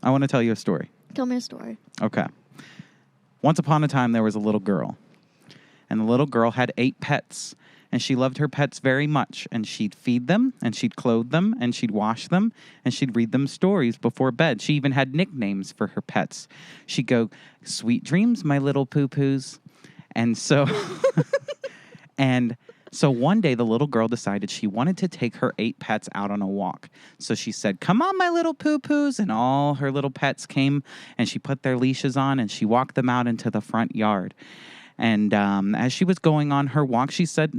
I want to tell you a story. Tell me a story. Okay. Once upon a time, there was a little girl. And the little girl had 8 pets. And she loved her pets very much. And she'd feed them, and she'd clothe them, and she'd wash them, and she'd read them stories before bed. She even had nicknames for her pets. She'd go, "Sweet dreams, my little PooPoos." And so... So one day, the little girl decided she wanted to take her 8 pets out on a walk. So she said, "Come on, my little PooPoos." And all her little pets came, and she put their leashes on, and she walked them out into the front yard. And as she was going on her walk, she said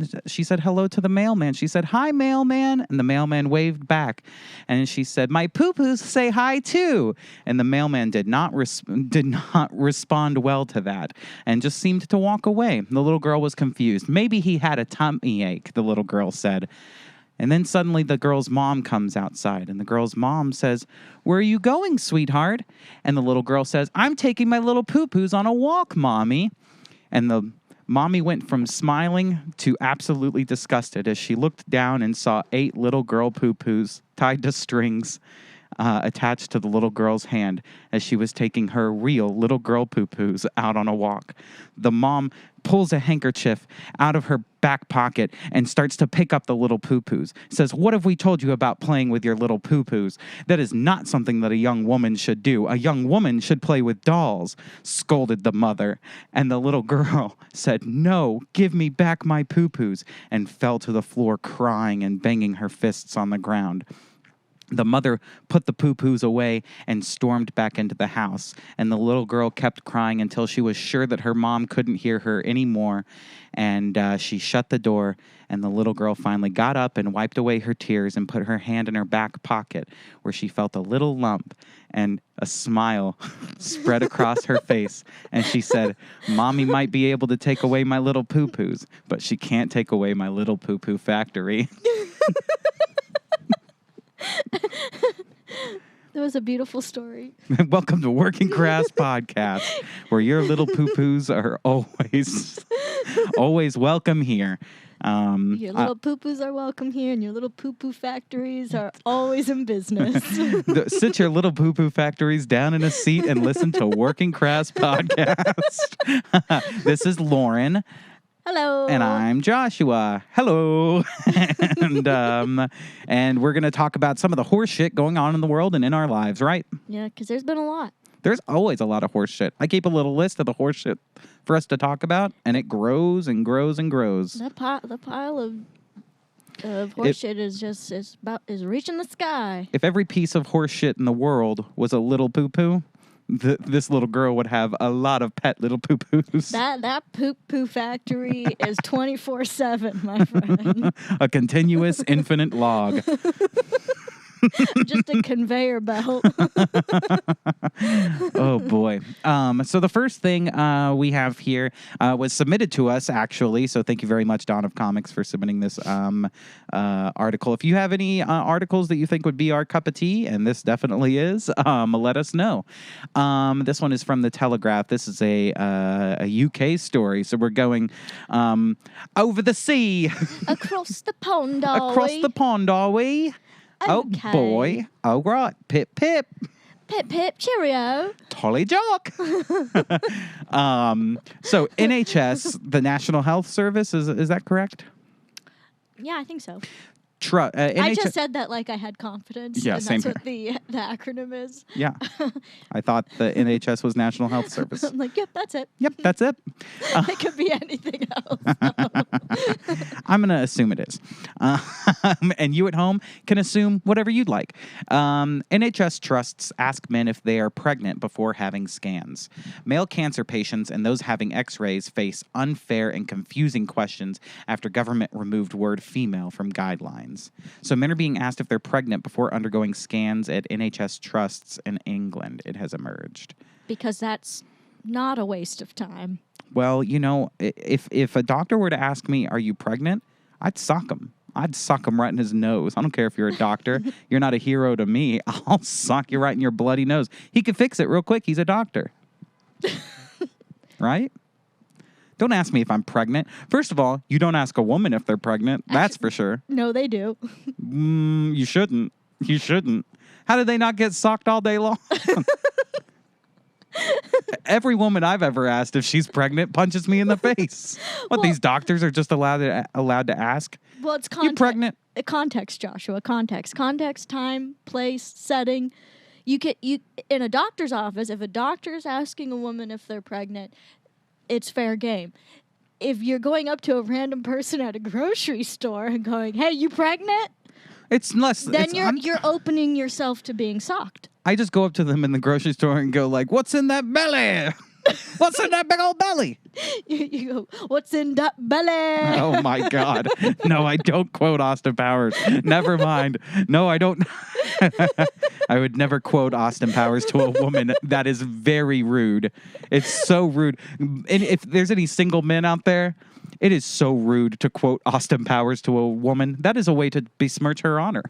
hello to the mailman. She said, "Hi, mailman." And the mailman waved back. And she said, "My PooPoos say hi, too." And the mailman did not respond well to that and just seemed to walk away. The little girl was confused. Maybe he had a tummy ache, the little girl said. And then suddenly the girl's mom comes outside, and the girl's mom says, "Where are you going, sweetheart?" And the little girl says, "I'm taking my little PooPoos on a walk, Mommy." And the mommy went from smiling to absolutely disgusted as she looked down and saw 8 little girl PooPoos tied to strings attached to the little girl's hand as she was taking her real little girl PooPoos out on a walk. The mom pulls a handkerchief out of her back pocket and starts to pick up the little PooPoos. Says, "What have we told you about playing with your little PooPoos? That is not something that a young woman should do. A young woman should play with dolls," scolded the mother. And the little girl said, "No, give me back my PooPoos," and fell to the floor crying and banging her fists on the ground. The mother put the PooPoos away and stormed back into the house. And the little girl kept crying until she was sure that her mom couldn't hear her anymore. And she shut the door. And the little girl finally got up and wiped away her tears and put her hand in her back pocket where she felt a little lump. And a smile spread across her face. And she said, "Mommy might be able to take away my little PooPoos, but she can't take away my little poo-poo factory." That was a beautiful story. Welcome to Working Crass Podcast, where your little PooPoos are always welcome here. Your little PooPoos are welcome here, and your little poo-poo factories are always in business. Sit your little poo-poo factories down in a seat and listen to Working Crass Podcast. This is Lauren. Hello. And I'm Joshua. Hello. and we're going to talk about some of the horse shit going on in the world and in our lives, right? Yeah, because there's been a lot. There's always a lot of horse shit. I keep a little list of the horse shit for us to talk about, and it grows and grows and grows. The pile of horse shit is reaching the sky. If every piece of horse shit in the world was a little poo-poo, this little girl would have a lot of pet little PooPoos. That poop-poo factory is 24/7, my friend. A continuous infinite log. Just a conveyor belt. Oh, boy. So the first thing we have here was submitted to us, actually. So thank you very much, Dawn of Comics, for submitting this article. If you have any articles that you think would be our cup of tea, and this definitely is, let us know. This one is from The Telegraph. This is a UK story. So we're going over the sea. Across the pond, are we? Across the pond, are we? Okay. Oh, boy. All right. Pip, pip. Pip, pip, cheerio. Tolly jock. So NHS, the National Health Service, is that correct? Yeah, I think so. I just said that like I had confidence. Yeah, and same that's what the acronym is. Yeah. I thought the NHS was National Health Service. I'm like, yep, that's it. Yep, that's it. It could be anything else. I'm going to assume it is. And you at home can assume whatever you'd like. NHS trusts ask men if they are pregnant before having scans. Male cancer patients and those having x-rays face unfair and confusing questions after government removed word female from guidelines. So men are being asked if they're pregnant before undergoing scans at NHS trusts in England, it has emerged. Because that's not a waste of time. Well, you know, if a doctor were to ask me, "Are you pregnant?" I'd sock him. I'd sock him right in his nose. I don't care if you're a doctor. You're not a hero to me. I'll sock you right in your bloody nose. He could fix it real quick. He's a doctor. Right? Don't ask me if I'm pregnant. First of all, you don't ask a woman if they're pregnant. That's for sure. No, they do. You shouldn't. You shouldn't. How did they not get socked all day long? Every woman I've ever asked if she's pregnant punches me in the face. These doctors are just allowed to ask? Well, it's You pregnant? Context, Joshua. Context, time, place, setting. You in a doctor's office, if a doctor is asking a woman if they're pregnant, it's fair game. If you're going up to a random person at a grocery store and going, "Hey, you pregnant?" It's less. Then you're opening yourself to being socked. I just go up to them in the grocery store and go like, "What's in that belly? What's in that big old belly?" You go, "What's in that belly?" Oh my God! No, I don't quote Austin Powers. Never mind. No, I don't. I would never quote Austin Powers to a woman. That is very rude. It's so rude. And if there's any single men out there, it is so rude to quote Austin Powers to a woman. That is a way to besmirch her honor,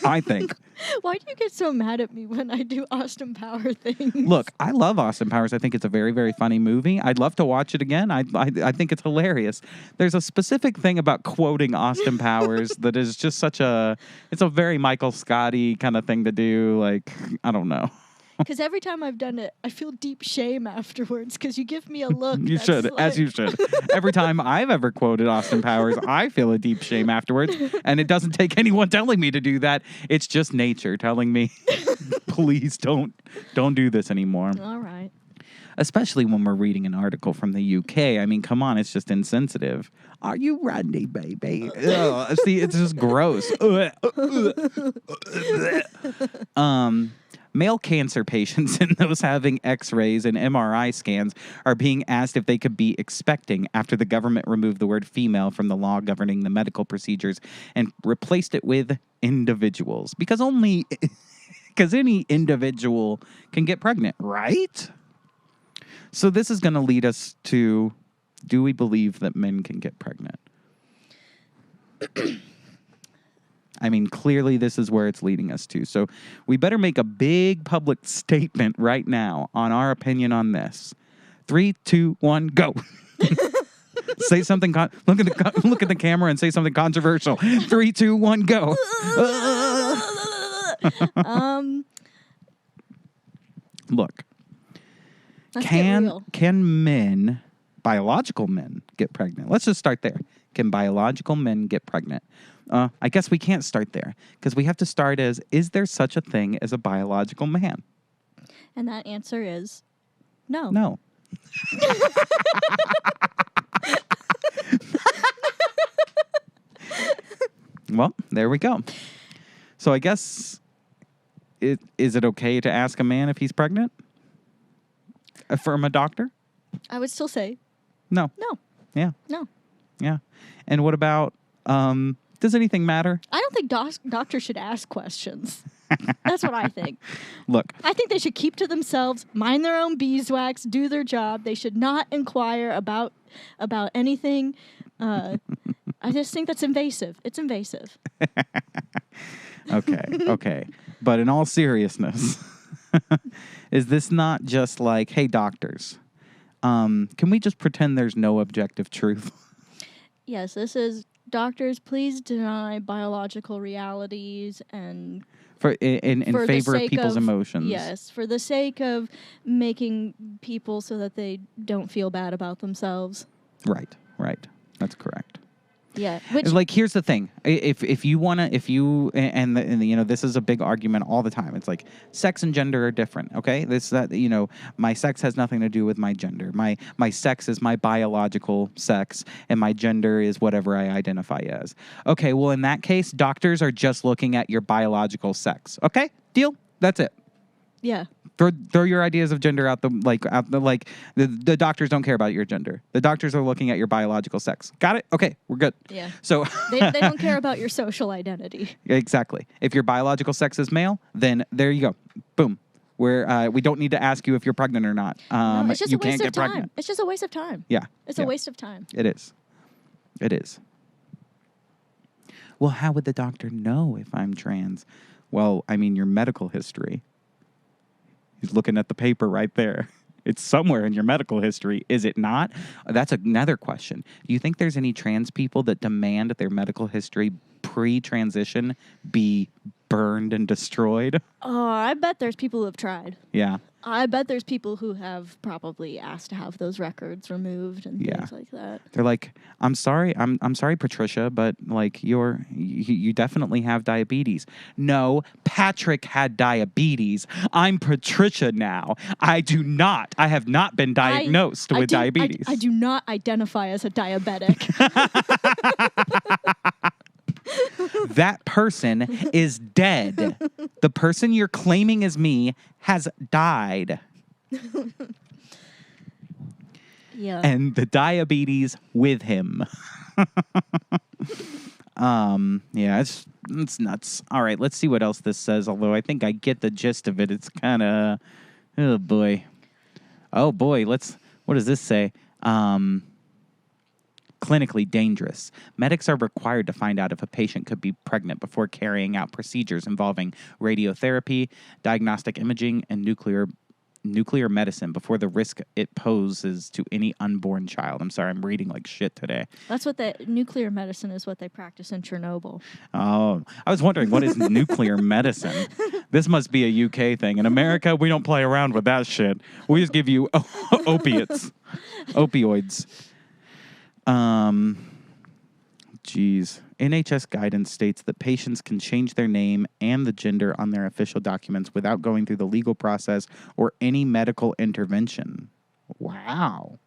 I think. Why do you get so mad at me when I do Austin Power things? Look, I love Austin Powers. I think it's a very, very funny movie. I'd love to watch it again. I think it's hilarious. There's a specific thing about quoting Austin Powers that is just it's a very Michael Scotty kind of thing to do. Like, I don't know. Because every time I've done it, I feel deep shame afterwards because you give me a look. You should, as you should. Every time I've ever quoted Austin Powers, I feel a deep shame afterwards. And it doesn't take anyone telling me to do that. It's just nature telling me, please don't do this anymore. All right. Especially when we're reading an article from the UK. I mean, come on, it's just insensitive. Are you ready, baby? Ugh, see, it's just gross. Male cancer patients and those having X-rays and MRI scans are being asked if they could be expecting after the government removed the word female from the law governing the medical procedures and replaced it with individuals. Because any individual can get pregnant, right? So this is going to lead us to, do we believe that men can get pregnant? I mean, clearly this is where it's leading us to. So we better make a big public statement right now on our opinion on this. 3, 2, 1, go. Say something. Look at the camera and say something controversial. 3, 2, 1, go. Look. Can men, biological men, get pregnant? Let's just start there. Can biological men get pregnant? I guess we can't start there because we have to start as, is there such a thing as a biological man? And that answer is no. No. Well, there we go. So I guess, is it okay to ask a man if he's pregnant? From a doctor? I would still say no. No. Yeah. No. Yeah. And what about, does anything matter? I don't think doctors should ask questions. That's what I think. Look. I think they should keep to themselves, mind their own beeswax, do their job. They should not inquire about anything. I just think that's invasive. It's invasive. Okay. But in all seriousness, is this not just like, hey, doctors, can we just pretend there's no objective truth? Yes, this is doctors, please deny biological realities and in favor of people's emotions. Yes, for the sake of making people so that they don't feel bad about themselves. Right. That's correct. Yeah. Like, here's the thing. If you want to, this is a big argument all the time. It's like sex and gender are different. Okay. My sex has nothing to do with my gender. My sex is my biological sex and my gender is whatever I identify as. Okay. Well, in that case, doctors are just looking at your biological sex. Okay. Deal. That's it. Yeah. Throw your ideas of gender out the doctors don't care about your gender. The doctors are looking at your biological sex. Got it? Okay, we're good. Yeah. So they don't care about your social identity. Exactly. If your biological sex is male, then there you go. Boom. We don't need to ask you if you're pregnant or not. No, it's just you a waste can't get of time. pregnant. It's just a waste of time. Yeah. It's a waste of time. It is. Well, how would the doctor know if I'm trans? Well, I mean, your medical history. He's looking at the paper right there. It's somewhere in your medical history. Is it not? That's another question. Do you think there's any trans people that demand that their medical history pre-transition be burned and destroyed? Oh, I bet there's people who have tried. Yeah. I bet there's people who have probably asked to have those records removed and Yeah. things like that. They're like, I'm sorry, Patricia, but like you definitely have diabetes. No, Patrick had diabetes. I'm Patricia now. I have not been diagnosed with diabetes. I do not identify as a diabetic. That person is dead. The person you're claiming is me has died. Yeah. And the diabetes with him. Yeah, it's nuts. All right, let's see what else this says, although I think I get the gist of it. It's kind of, oh boy, what does this say? Clinically dangerous. Medics are required to find out if a patient could be pregnant before carrying out procedures involving radiotherapy, diagnostic imaging, and nuclear medicine before the risk it poses to any unborn child. I'm sorry, I'm reading like shit today. That's what nuclear medicine is, what they practice in Chernobyl. Oh, I was wondering, what is nuclear medicine? This must be a UK thing. In America, we don't play around with that shit. We just give you opioids. NHS guidance states that patients can change their name and the gender on their official documents without going through the legal process or any medical intervention. Wow.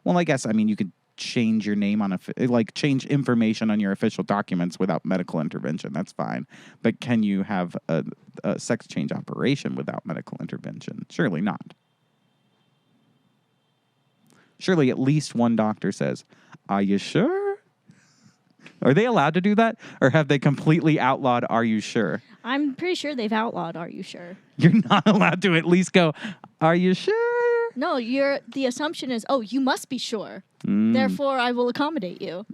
Well, I guess, you could change your name change information on your official documents without medical intervention. That's fine. But can you have a sex change operation without medical intervention? Surely not. Surely at least one doctor says, "Are you sure?" Are they allowed to do that? Or have they completely outlawed "Are you sure"? I'm pretty sure they've outlawed "Are you sure?" You're not allowed to at least go, "Are you sure?" No, the assumption is, oh, you must be sure. Therefore, I will accommodate you.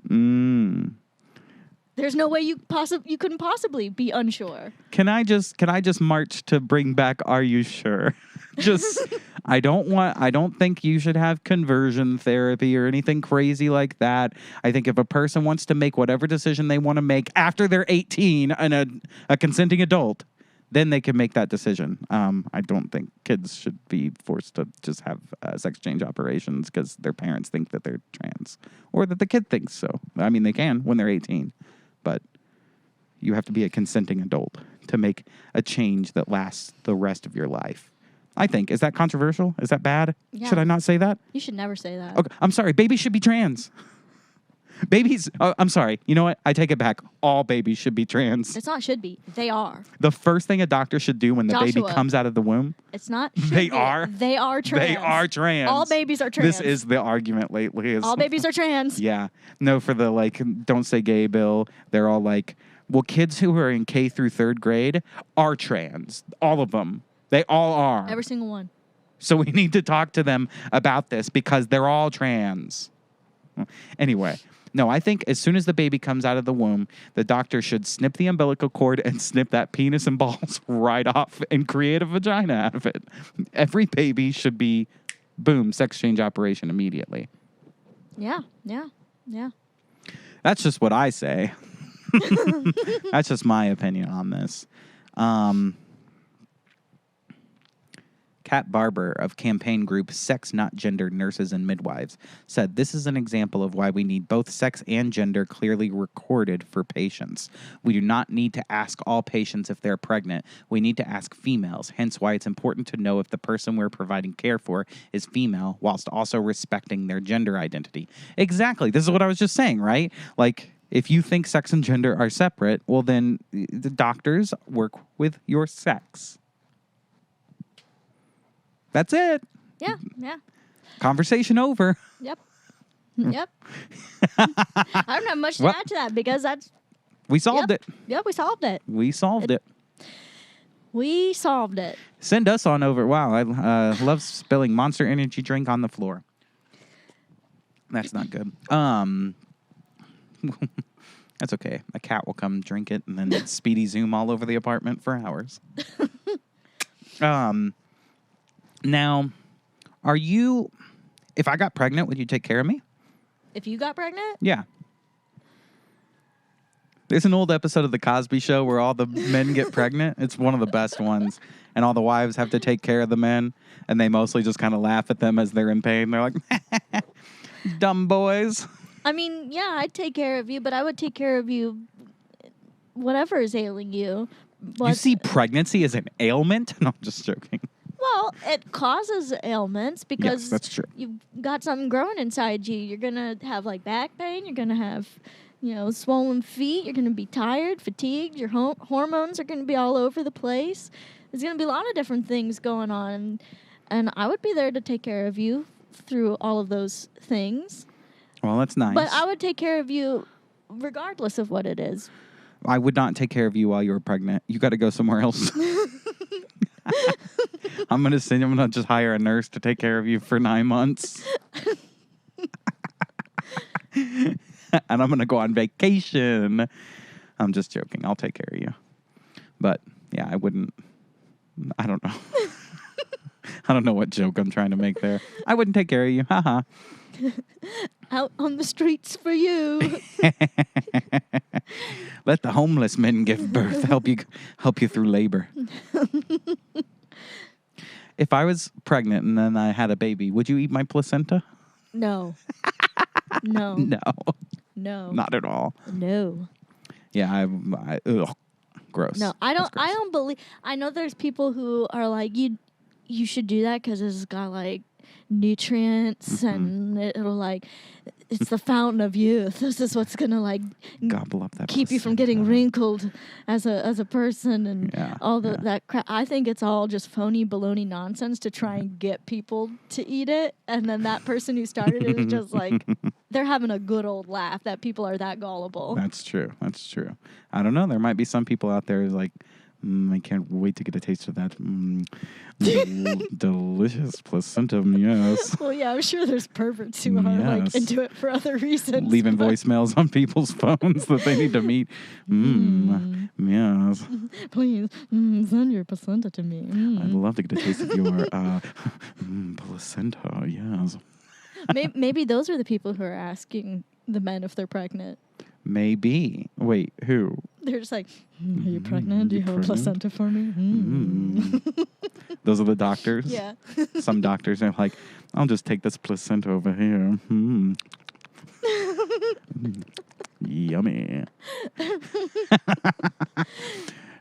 There's no way you couldn't possibly be unsure. Can I just march to bring back "Are you sure"? I don't think you should have conversion therapy or anything crazy like that. I think if a person wants to make whatever decision they want to make after they're 18 and a consenting adult, then they can make that decision. I don't think kids should be forced to just have sex change operations because their parents think that they're trans or that the kid thinks so. They can when they're 18, but you have to be a consenting adult to make a change that lasts the rest of your life. I think. Is that controversial? Is that bad? Yeah. Should I not say that? You should never say that. Okay, I'm sorry. Babies should be trans. Babies, I'm sorry. You know what? I take it back. All babies should be trans. It's not should be. They are. The first thing a doctor should do when the baby Joshua, comes out of the womb. It's not They are. They are trans. They are trans. All babies are trans. This is the argument lately. All babies are trans. Yeah. No, for the don't say gay bill, they're all like, well, kids who are in K through 3rd grade are trans. All of them. They all are. Every single one. So we need to talk to them about this because they're all trans. Anyway, no, I think as soon as the baby comes out of the womb, the doctor should snip the umbilical cord and snip that penis and balls right off and create a vagina out of it. Every baby should be, boom, sex change operation immediately. Yeah. That's just what I say. That's just my opinion on this. Kat Barber of campaign group Sex Not Gender Nurses and Midwives said, "This is an example of why we need both sex and gender clearly recorded for patients. We do not need to ask all patients if they're pregnant. We need to ask females, hence why it's important to know if the person we're providing care for is female whilst also respecting their gender identity." Exactly. This is what I was just saying, right? If you think sex and gender are separate, well, then the doctors work with your sex. That's it. Yeah. Conversation over. Yep. I don't have much to add to that because we solved it. Yep, we solved it. We solved it. Send us on over. Wow, I love spilling Monster Energy drink on the floor. That's not good. That's okay. A cat will come drink it and then speedy zoom all over the apartment for hours. Now, if I got pregnant, would you take care of me? If you got pregnant? Yeah. There's an old episode of The Cosby Show where all the men get pregnant. It's one of the best ones. And all the wives have to take care of the men. And they mostly just kind of laugh at them as they're in pain. They're like, dumb boys. I mean, yeah, I'd take care of you, but I would take care of you whatever is ailing you. But, You see pregnancy as an ailment? No, I'm just joking. well, it causes ailments because Yes, that's true. you've got something growing inside you. You're going to have like back pain. You're going to have, swollen feet. You're going to be tired, fatigued. Your hormones are going to be all over the place. There's going to be a lot of different things going on. And I would be there to take care of you through all of those things. Well, that's nice. But I would take care of you regardless of what it is. I would not take care of you while you were pregnant. You got to go somewhere else. I'm going to just hire a nurse to take care of you for 9 months. And I'm going to go on vacation. I'm just joking. I'll take care of you. But, yeah, I don't know. I don't know what joke I'm trying to make there. I wouldn't take care of you. Haha. Out on the streets for you. Let the homeless men give birth. Help you through labor. If I was pregnant and then I had a baby, would you eat my placenta? No. No. No. No. Not at all. No. Yeah, ugh, gross. No, I That's gross. don't believe. I know there's people who are like, you should do that because it's got like nutrients and it'll like, it's the fountain of youth. This is what's gonna like Gobble up that keep you from placenta. getting wrinkled as a person and that crap. I think it's all just phony baloney nonsense to try and get people to eat it, and then that person who started it is just like they're having a good old laugh that people are that gullible. That's true. I don't know. There might be some people out there who's like, I can't wait to get a taste of that delicious placenta. Yes. Well, yeah, I'm sure there's perverts who are like into it for other reasons. Leaving voicemails on people's phones that they need to meet. Yes. Please send your placenta to me. I'd love to get a taste of your placenta. Yes. Maybe those are the people who are asking the men if they're pregnant. Maybe. Wait, who? They're just like, are you pregnant? Do you have a placenta for me? Those are the doctors? Yeah. Some doctors are like, I'll just take this placenta over here. Yummy.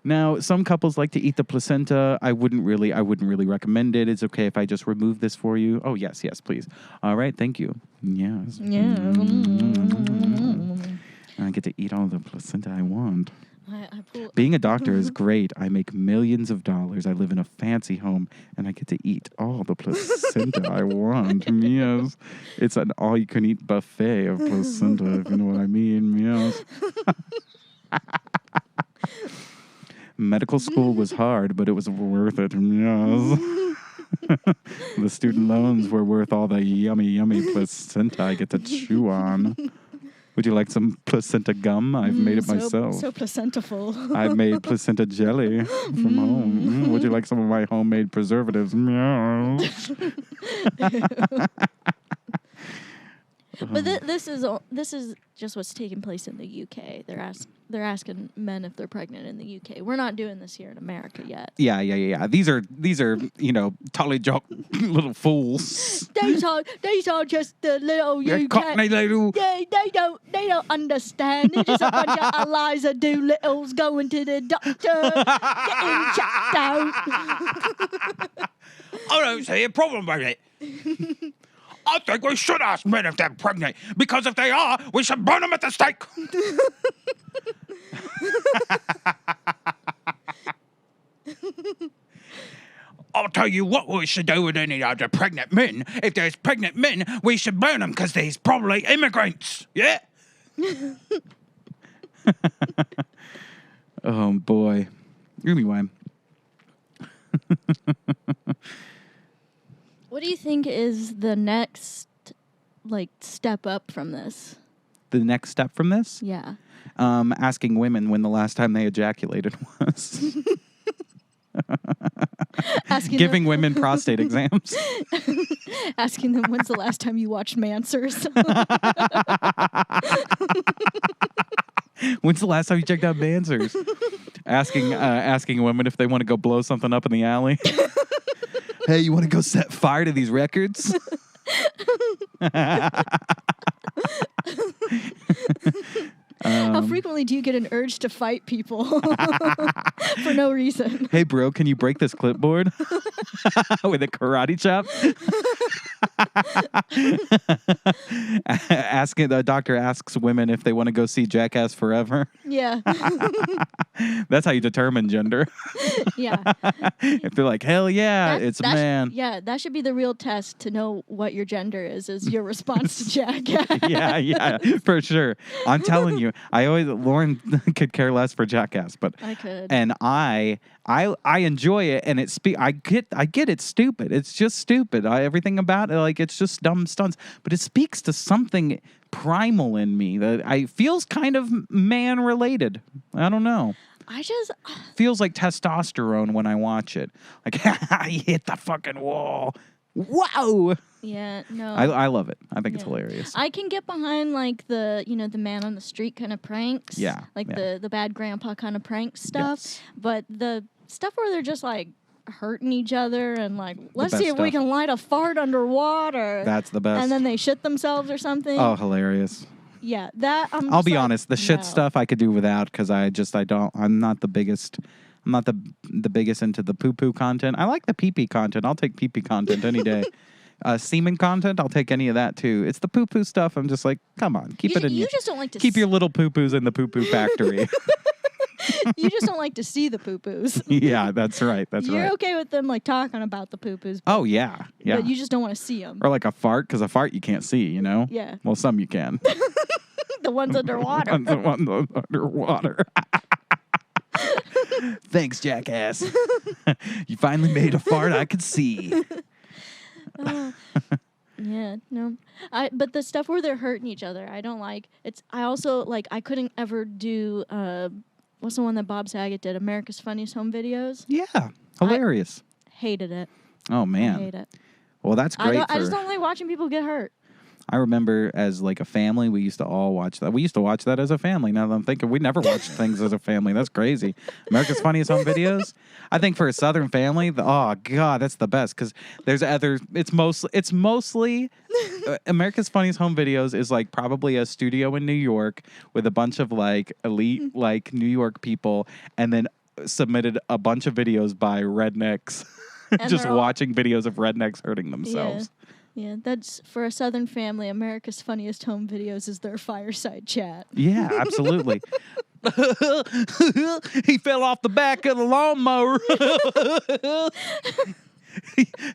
Now, some couples like to eat the placenta. I wouldn't really recommend it. It's okay if I just remove this for you. Oh, yes, please. All right, thank you. Yes. Yeah. I get to eat all the placenta I want. Being a doctor is great. I make millions of dollars. I live in a fancy home, and I get to eat all the placenta I want. Yes. It's an all-you-can-eat buffet of placenta, if you know what I mean. Yes. Medical school was hard, but it was worth it. Yes. The student loans were worth all the yummy, yummy placenta I get to chew on. Would you like some placenta gum? I've made it myself. So placentaful. I've made placenta jelly from home. Would you like some of my homemade preservatives? Meow. But this is just what's taking place in the UK. They're asking men if they're pregnant in the UK. We're not doing this here in America yet. Yeah. These are tolly jock little fools. These are just the little UK. Cockney little. Yeah, they don't understand. They're just a bunch of Eliza Doolittles going to the doctor, getting checked out. I don't see a problem with it. I think we should ask men if they're pregnant, because if they are, we should burn them at the stake. I'll tell you what we should do with any other pregnant men. If there's pregnant men, we should burn them, because they's probably immigrants. Yeah? Oh, boy. Anyway. What do you think is the next, step up from this? The next step from this? Yeah. Asking women when the last time they ejaculated was. Giving women prostate exams. Asking them when's the last time you watched Mansers. When's the last time you checked out Mansers? Asking women if they want to go blow something up in the alley. Hey, you want to go set fire to these records? How frequently do you get an urge to fight people for no reason? Hey, bro, can you break this clipboard with a karate chop? The doctor asks women if they want to go see Jackass Forever. Yeah. That's how you determine gender. Yeah. If they're like, hell yeah, it's a man. Yeah, that should be the real test to know what your gender is your response to Jackass. Yeah, for sure. I'm telling you, Lauren could care less for Jackass, but I could. And I enjoy it, and I get it's stupid. It's just stupid. Everything about it, like, it's just dumb stunts, but it speaks to something primal in me that I feels kind of man related. I don't know. Feels like testosterone when I watch it. Like, you hit the fucking wall. Wow. Yeah, no. I love it. I think it's hilarious. I can get behind like the man on the street kind of pranks. Yeah. Like the bad grandpa kind of prank stuff. Yes. But the stuff where they're just like hurting each other and like, let's see if we stuff. can light a fart underwater. That's the best. And then they shit themselves or something. Oh, hilarious. Yeah, that I'll be honest, the shit stuff I could do without because I'm not the biggest. I'm not the biggest into the poo-poo content. I like the pee-pee content. I'll take pee-pee content any day. Semen content, I'll take any of that too. It's the poo-poo stuff. I'm just like, come on, keep it in. You just don't like to keep your little poo-poos in the poo-poo factory. You just don't like to see the poo-poos. Yeah, that's right. You're okay with them like talking about the poo-poos. Oh yeah. But you just don't want to see them. Or like a fart, because a fart you can't see, you know? Yeah. Well, some you can. The ones underwater. The ones underwater. Thanks, Jackass. You finally made a fart I could see. Yeah, no. But the stuff where they're hurting each other, I don't like. I also like. I couldn't ever do. What's the one that Bob Saget did? America's Funniest Home Videos. Yeah, hilarious. Hated it. Oh man. I hate it. Well, that's great. I just don't like watching people get hurt. I remember as like a family, we used to all watch that. We used to watch that as a family. Now that I'm thinking, we never watched things as a family. That's crazy. America's Funniest Home Videos. I think for a Southern family, oh God, that's the best because there's other. It's mostly America's Funniest Home Videos is like probably a studio in New York with a bunch of like elite like New York people, and then submitted a bunch of videos by rednecks, just watching videos of rednecks hurting themselves. Yeah, that's for a Southern family. America's Funniest Home Videos is their fireside chat. Yeah, absolutely. He fell off the back of the lawnmower.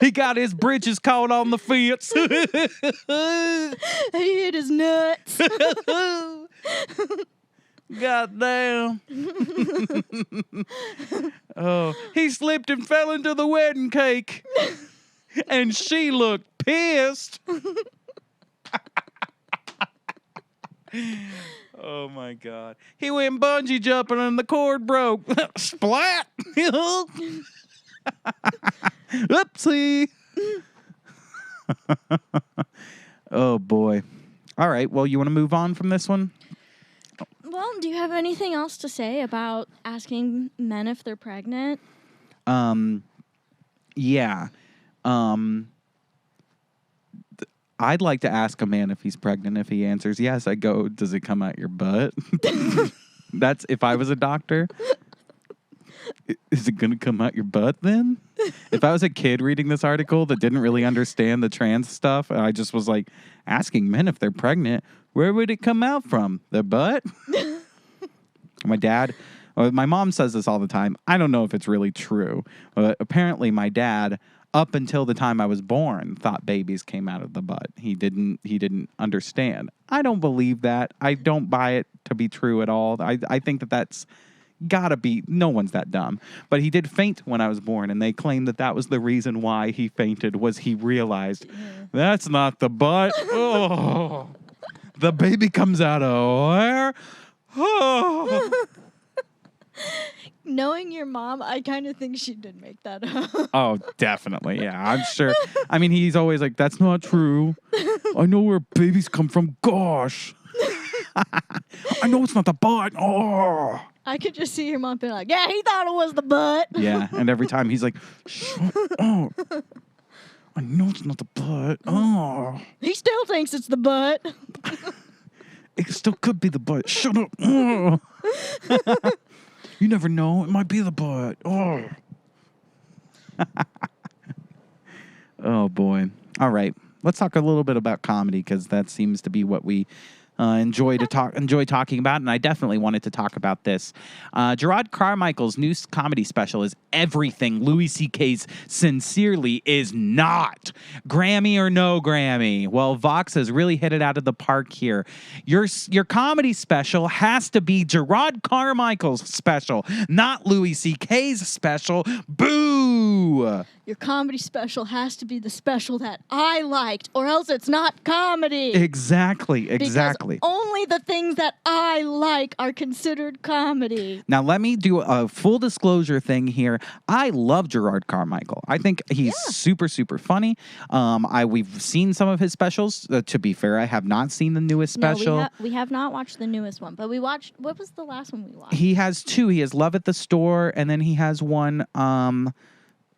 He got his britches caught on the fence. He hit his nuts. God damn. Oh, he slipped and fell into the wedding cake. And she looked pissed. Oh my God. He went bungee jumping and the cord broke. Splat. Oopsie. Oh boy. All right. Well, you want to move on from this one? Well, do you have anything else to say about asking men if they're pregnant? Yeah. I'd like to ask a man if he's pregnant. If he answers yes, I go, does it come out your butt? That's if I was a doctor. Is it going to come out your butt then? If I was a kid reading this article that didn't really understand the trans stuff, I just was like asking men if they're pregnant, where would it come out from? Their butt? My mom says this all the time. I don't know if it's really true, but apparently my dad, up until the time I was born, thought babies came out of the butt. He didn't understand. I don't believe that. I don't buy it to be true at all. I think that's gotta be, no one's that dumb. But he did faint when I was born, and they claimed that was the reason why he fainted, was he realized, that's not the butt. Oh, the baby comes out of where? Oh. Knowing your mom, I kind of think she did make that up. Oh, definitely. Yeah, I'm sure. I mean, he's always like, that's not true. I know where babies come from. Gosh. I know it's not the butt. Oh. I could just see your mom being like, yeah, he thought it was the butt. Yeah, and every time he's like, oh, I know it's not the butt. Oh. He still thinks it's the butt. It still could be the butt. Shut up. Oh. You never know. It might be the butt. Oh. Oh, boy. All right. Let's talk a little bit about comedy because that seems to be what we enjoy talking about, and I definitely wanted to talk about this. Jerrod Carmichael's new comedy special is everything Louis C.K.'s Sincerely is not. Grammy or no Grammy. Well, Vox has really hit it out of the park here. Your comedy special has to be Jerrod Carmichael's special, not Louis C.K.'s special. Boo! Your comedy special has to be the special that I liked, or else it's not comedy. Exactly. Because only the things that I like are considered comedy. Now, let me do a full disclosure thing here. I love Jerrod Carmichael. I think he's super, super funny. We've seen some of his specials. To be fair, I have not seen the newest special. No, we have not watched the newest one, but we watched. What was the last one we watched? He has two. He has Love at the Store, and then he has one.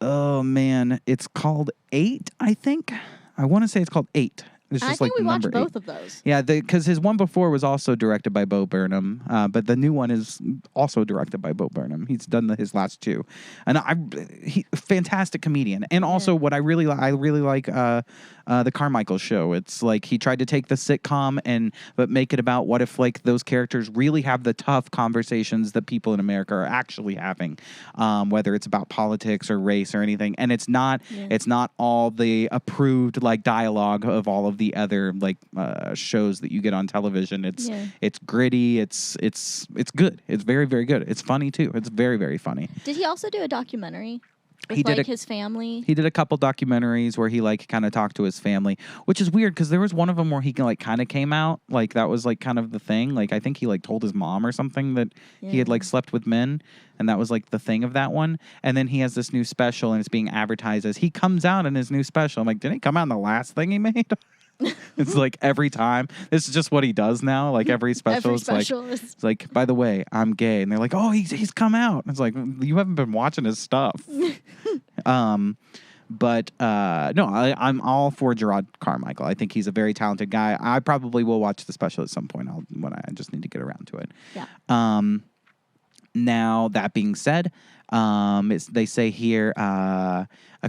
Oh man, it's called 8. I think. I want to say it's called 8. It's just I think we watched number 8. both of those. Yeah, because his one before was also directed by Bo Burnham, but the new one is also directed by Bo Burnham. He's done his last 2, and fantastic comedian. And also, what I really like the Carmichael Show. It's like he tried to take the sitcom but make it about what if like those characters really have the tough conversations that people in America are actually having, whether it's about politics or race or anything. And it's not all the approved like dialogue of all of the other like shows that you get on television. It's gritty. It's good. It's very, very good. It's funny too. It's very, very funny. Did he also do a documentary? He did his family. He did a couple documentaries where he like kind of talked to his family, which is weird because there was one of them where he like kind of came out like that was like kind of the thing. Like I think he like told his mom or something that he had like slept with men, and that was like the thing of that one. And then he has this new special, and it's being advertised as he comes out in his new special. I'm like, didn't he come out in the last thing he made? It's like every time. This is just what he does now. Like every special, it's like, by the way, I'm gay, and they're like, oh, he's come out. It's like you haven't been watching his stuff. But no, I'm all for Jerrod Carmichael. I think he's a very talented guy. I probably will watch the special at some point. When I just need to get around to it. Yeah. Now that being said, they say here,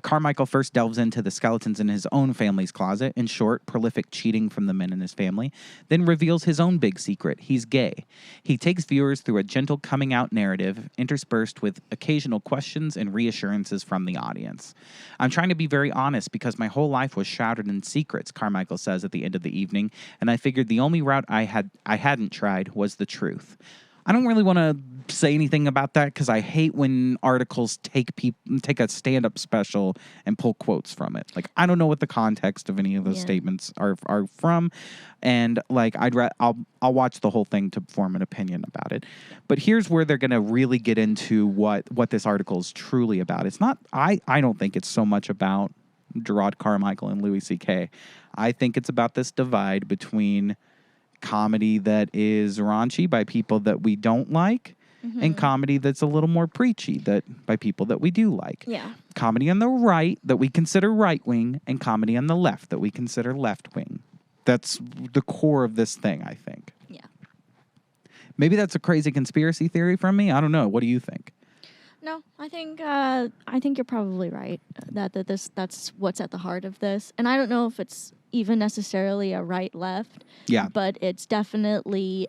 Carmichael first delves into the skeletons in his own family's closet. In short, prolific cheating from the men in his family. Then reveals his own big secret. He's gay. He takes viewers through a gentle coming out narrative, interspersed with occasional questions and reassurances from the audience. I'm trying to be very honest because my whole life was shrouded in secrets, Carmichael says at the end of the evening, and I figured the only route I hadn't tried was the truth. I don't really want to say anything about that because I hate when articles take a stand-up special and pull quotes from it. Like I don't know what the context of any of those statements are from, and like I'll watch the whole thing to form an opinion about it. But here's where they're going to really get into what this article is truly about. It's not. I don't think it's so much about Jerrod Carmichael and Louis C.K. I think it's about this divide between comedy that is raunchy by people that we don't like, and comedy that's a little more preachy by people that we do like. Yeah. Comedy on the right that we consider right wing, and comedy on the left that we consider left wing. That's the core of this thing, I think. Yeah. Maybe that's a crazy conspiracy theory from me. I don't know. What do you think? No, I think you're probably right that's what's at the heart of this, and I don't know if it's even necessarily a right-left. Yeah. But it's definitely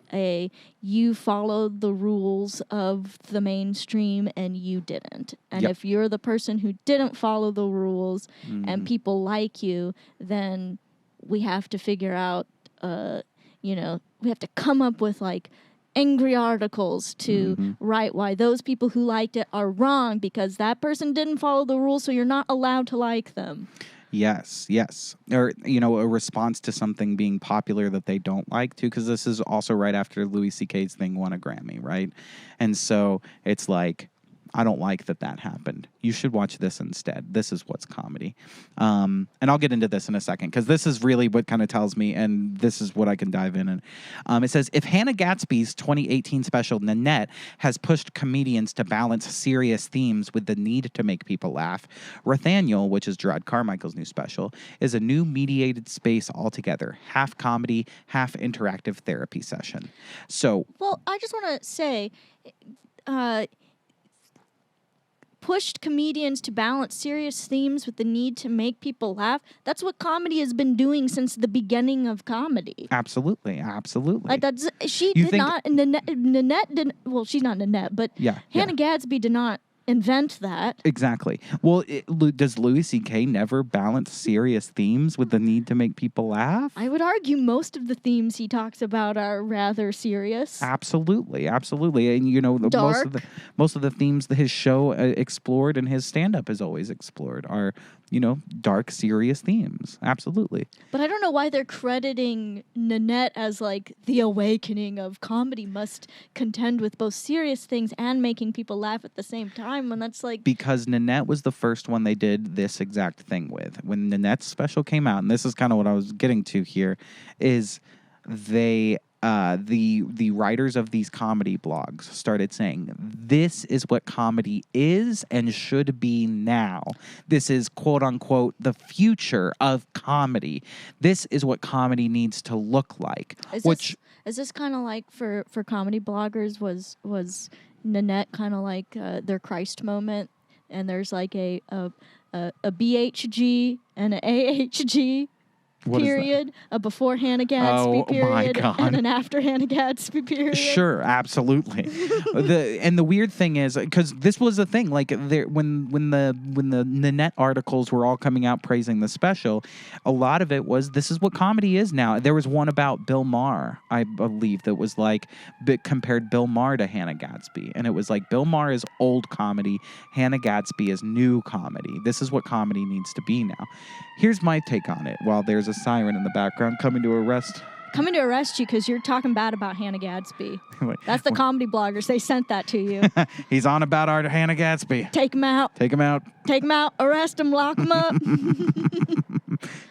you followed the rules of the mainstream and you didn't. And if you're the person who didn't follow the rules and people like you, then we have to figure out, we have to come up with like angry articles to write why those people who liked it are wrong because that person didn't follow the rules, so you're not allowed to like them. Yes. Or, a response to something being popular that they don't like, too, because this is also right after Louis C.K.'s thing won a Grammy, right? And so it's like, I don't like that happened. You should watch this instead. This is what's comedy. And I'll get into this in a second because this is really what kind of tells me, and this is what I can dive in. And it says, if Hannah Gadsby's 2018 special, Nanette, has pushed comedians to balance serious themes with the need to make people laugh, Rathaniel, which is Jerrod Carmichael's new special, is a new mediated space altogether. Half comedy, half interactive therapy session. So, well, I just want to say, pushed comedians to balance serious themes with the need to make people laugh. That's what comedy has been doing since the beginning of comedy. absolutely. Like that's she You did think- not. Nanette didn't. Well, she's not Nanette, but Hannah Gadsby did not invent that. Exactly. Well, does Louis C.K. never balance serious themes with the need to make people laugh? I would argue most of the themes he talks about are rather serious. Absolutely. And Dark. most of the themes that his show explored and his stand-up has always explored are, dark, serious themes. Absolutely. But I don't know why they're crediting Nanette as like the awakening of comedy must contend with both serious things and making people laugh at the same time, when that's like... Because Nanette was the first one they did this exact thing with. When Nanette's special came out, and this is kind of what I was getting to here, is they... the writers of these comedy blogs started saying, this is what comedy is and should be now. This is, quote unquote, the future of comedy. This is what comedy needs to look like. Is this kind of like for comedy bloggers, was Nanette kind of like their Christ moment, and there's like a BHG and an AHG What is that? period, a before Hannah Gadsby Oh, my period, God. and an after Hannah Gadsby period. Sure, absolutely. the weird thing is, because this was a thing, like when the Nanette articles were all coming out praising the special, a lot of it was, this is what comedy is now. There was one about Bill Maher, I believe, that was like compared Bill Maher to Hannah Gadsby, and it was like Bill Maher is old comedy, Hannah Gadsby is new comedy. This is what comedy needs to be now. Here's my take on it. While there's a siren in the background coming to arrest you because you're talking bad about Hannah Gadsby. Wait, That's the comedy bloggers. They sent that to you. he's on about our Hannah Gadsby. Take him out. Take him out. Take him out. Arrest him. Lock him up.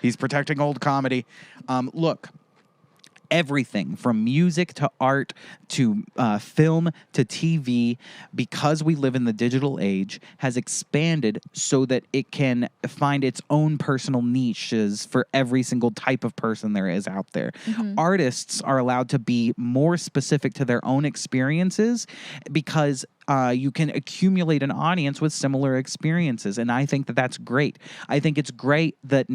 He's protecting old comedy. Look, everything from music to art to film to TV, because we live in the digital age, has expanded so that it can find its own personal niches for every single type of person there is out there. Mm-hmm. Artists are allowed to be more specific to their own experiences because you can accumulate an audience with similar experiences, and I think that that's great. I think it's great that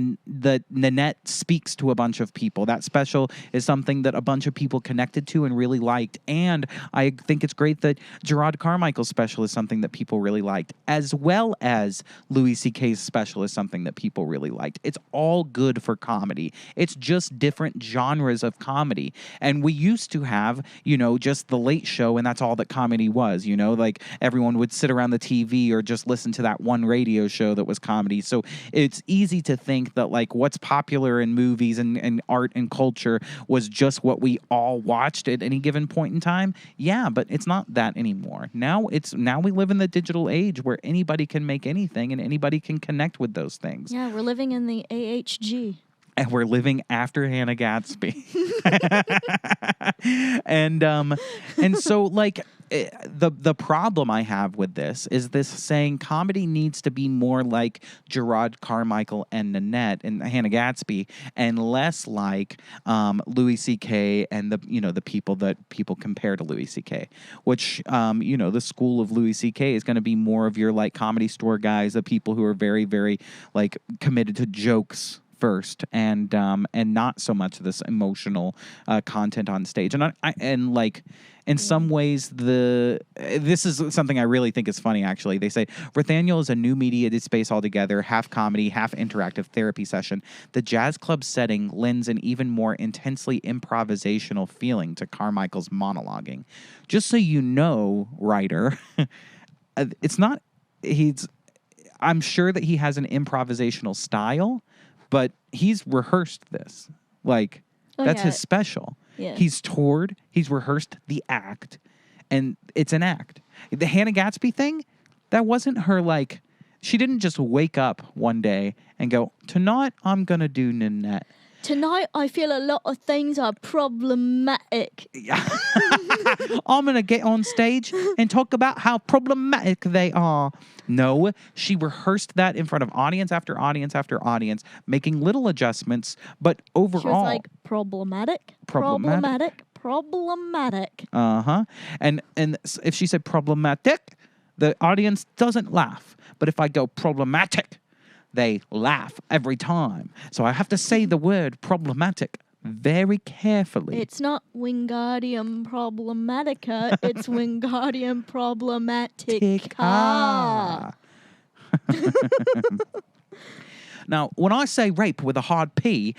Nanette speaks to a bunch of people. That special is something that a bunch of people connected to and really liked, and I think it's great that Jerrod Carmichael's special is something that people really liked, as well as Louis C.K.'s special is something that people really liked. It's all good for comedy. It's just different genres of comedy, and we used to have, just the Late Show, and that's all that comedy was, like everyone would sit around the TV or just listen to that one radio show that was comedy. So it's easy to think that like what's popular in movies and art and culture was just what we all watched at any given point in time. Yeah, but it's not that anymore. Now we live in the digital age where anybody can make anything and anybody can connect with those things. Yeah, we're living in the AHG. And we're living after Hannah Gadsby. and so like the problem I have with this is this saying comedy needs to be more like Jerrod Carmichael and Nanette and Hannah Gadsby, and less like Louis C.K. and the people that people compare to Louis C.K. Which the school of Louis C.K. is going to be more of your like Comedy Store guys, the people who are very, very like committed to jokes first, and not so much this emotional content on stage. And like in some ways, this is something I really think is funny. Actually, they say Rathaniel is a new mediated space altogether, half comedy, half interactive therapy session. The jazz club setting lends an even more intensely improvisational feeling to Carmichael's monologuing. Just so you know, writer, it's not. I'm sure that he has an improvisational style, but he's rehearsed this. Like, that's his special. Yeah. He's toured, he's rehearsed the act, and it's an act. The Hannah Gadsby thing, That wasn't her, like, she didn't just wake up one day and go, tonight I'm going to do Nanette. Tonight, I feel a lot of things are problematic. I'm going to get on stage and talk about how problematic they are. No, she rehearsed that in front of audience after audience after audience, making little adjustments, but overall... She was like, problematic. Uh-huh. And if she said problematic, the audience doesn't laugh. But if I go problematic, they laugh every time. So I have to say the word problematic very carefully. It's not Wingardium Problematica. It's Wingardium Problematica. Now, when I say rape with a hard P,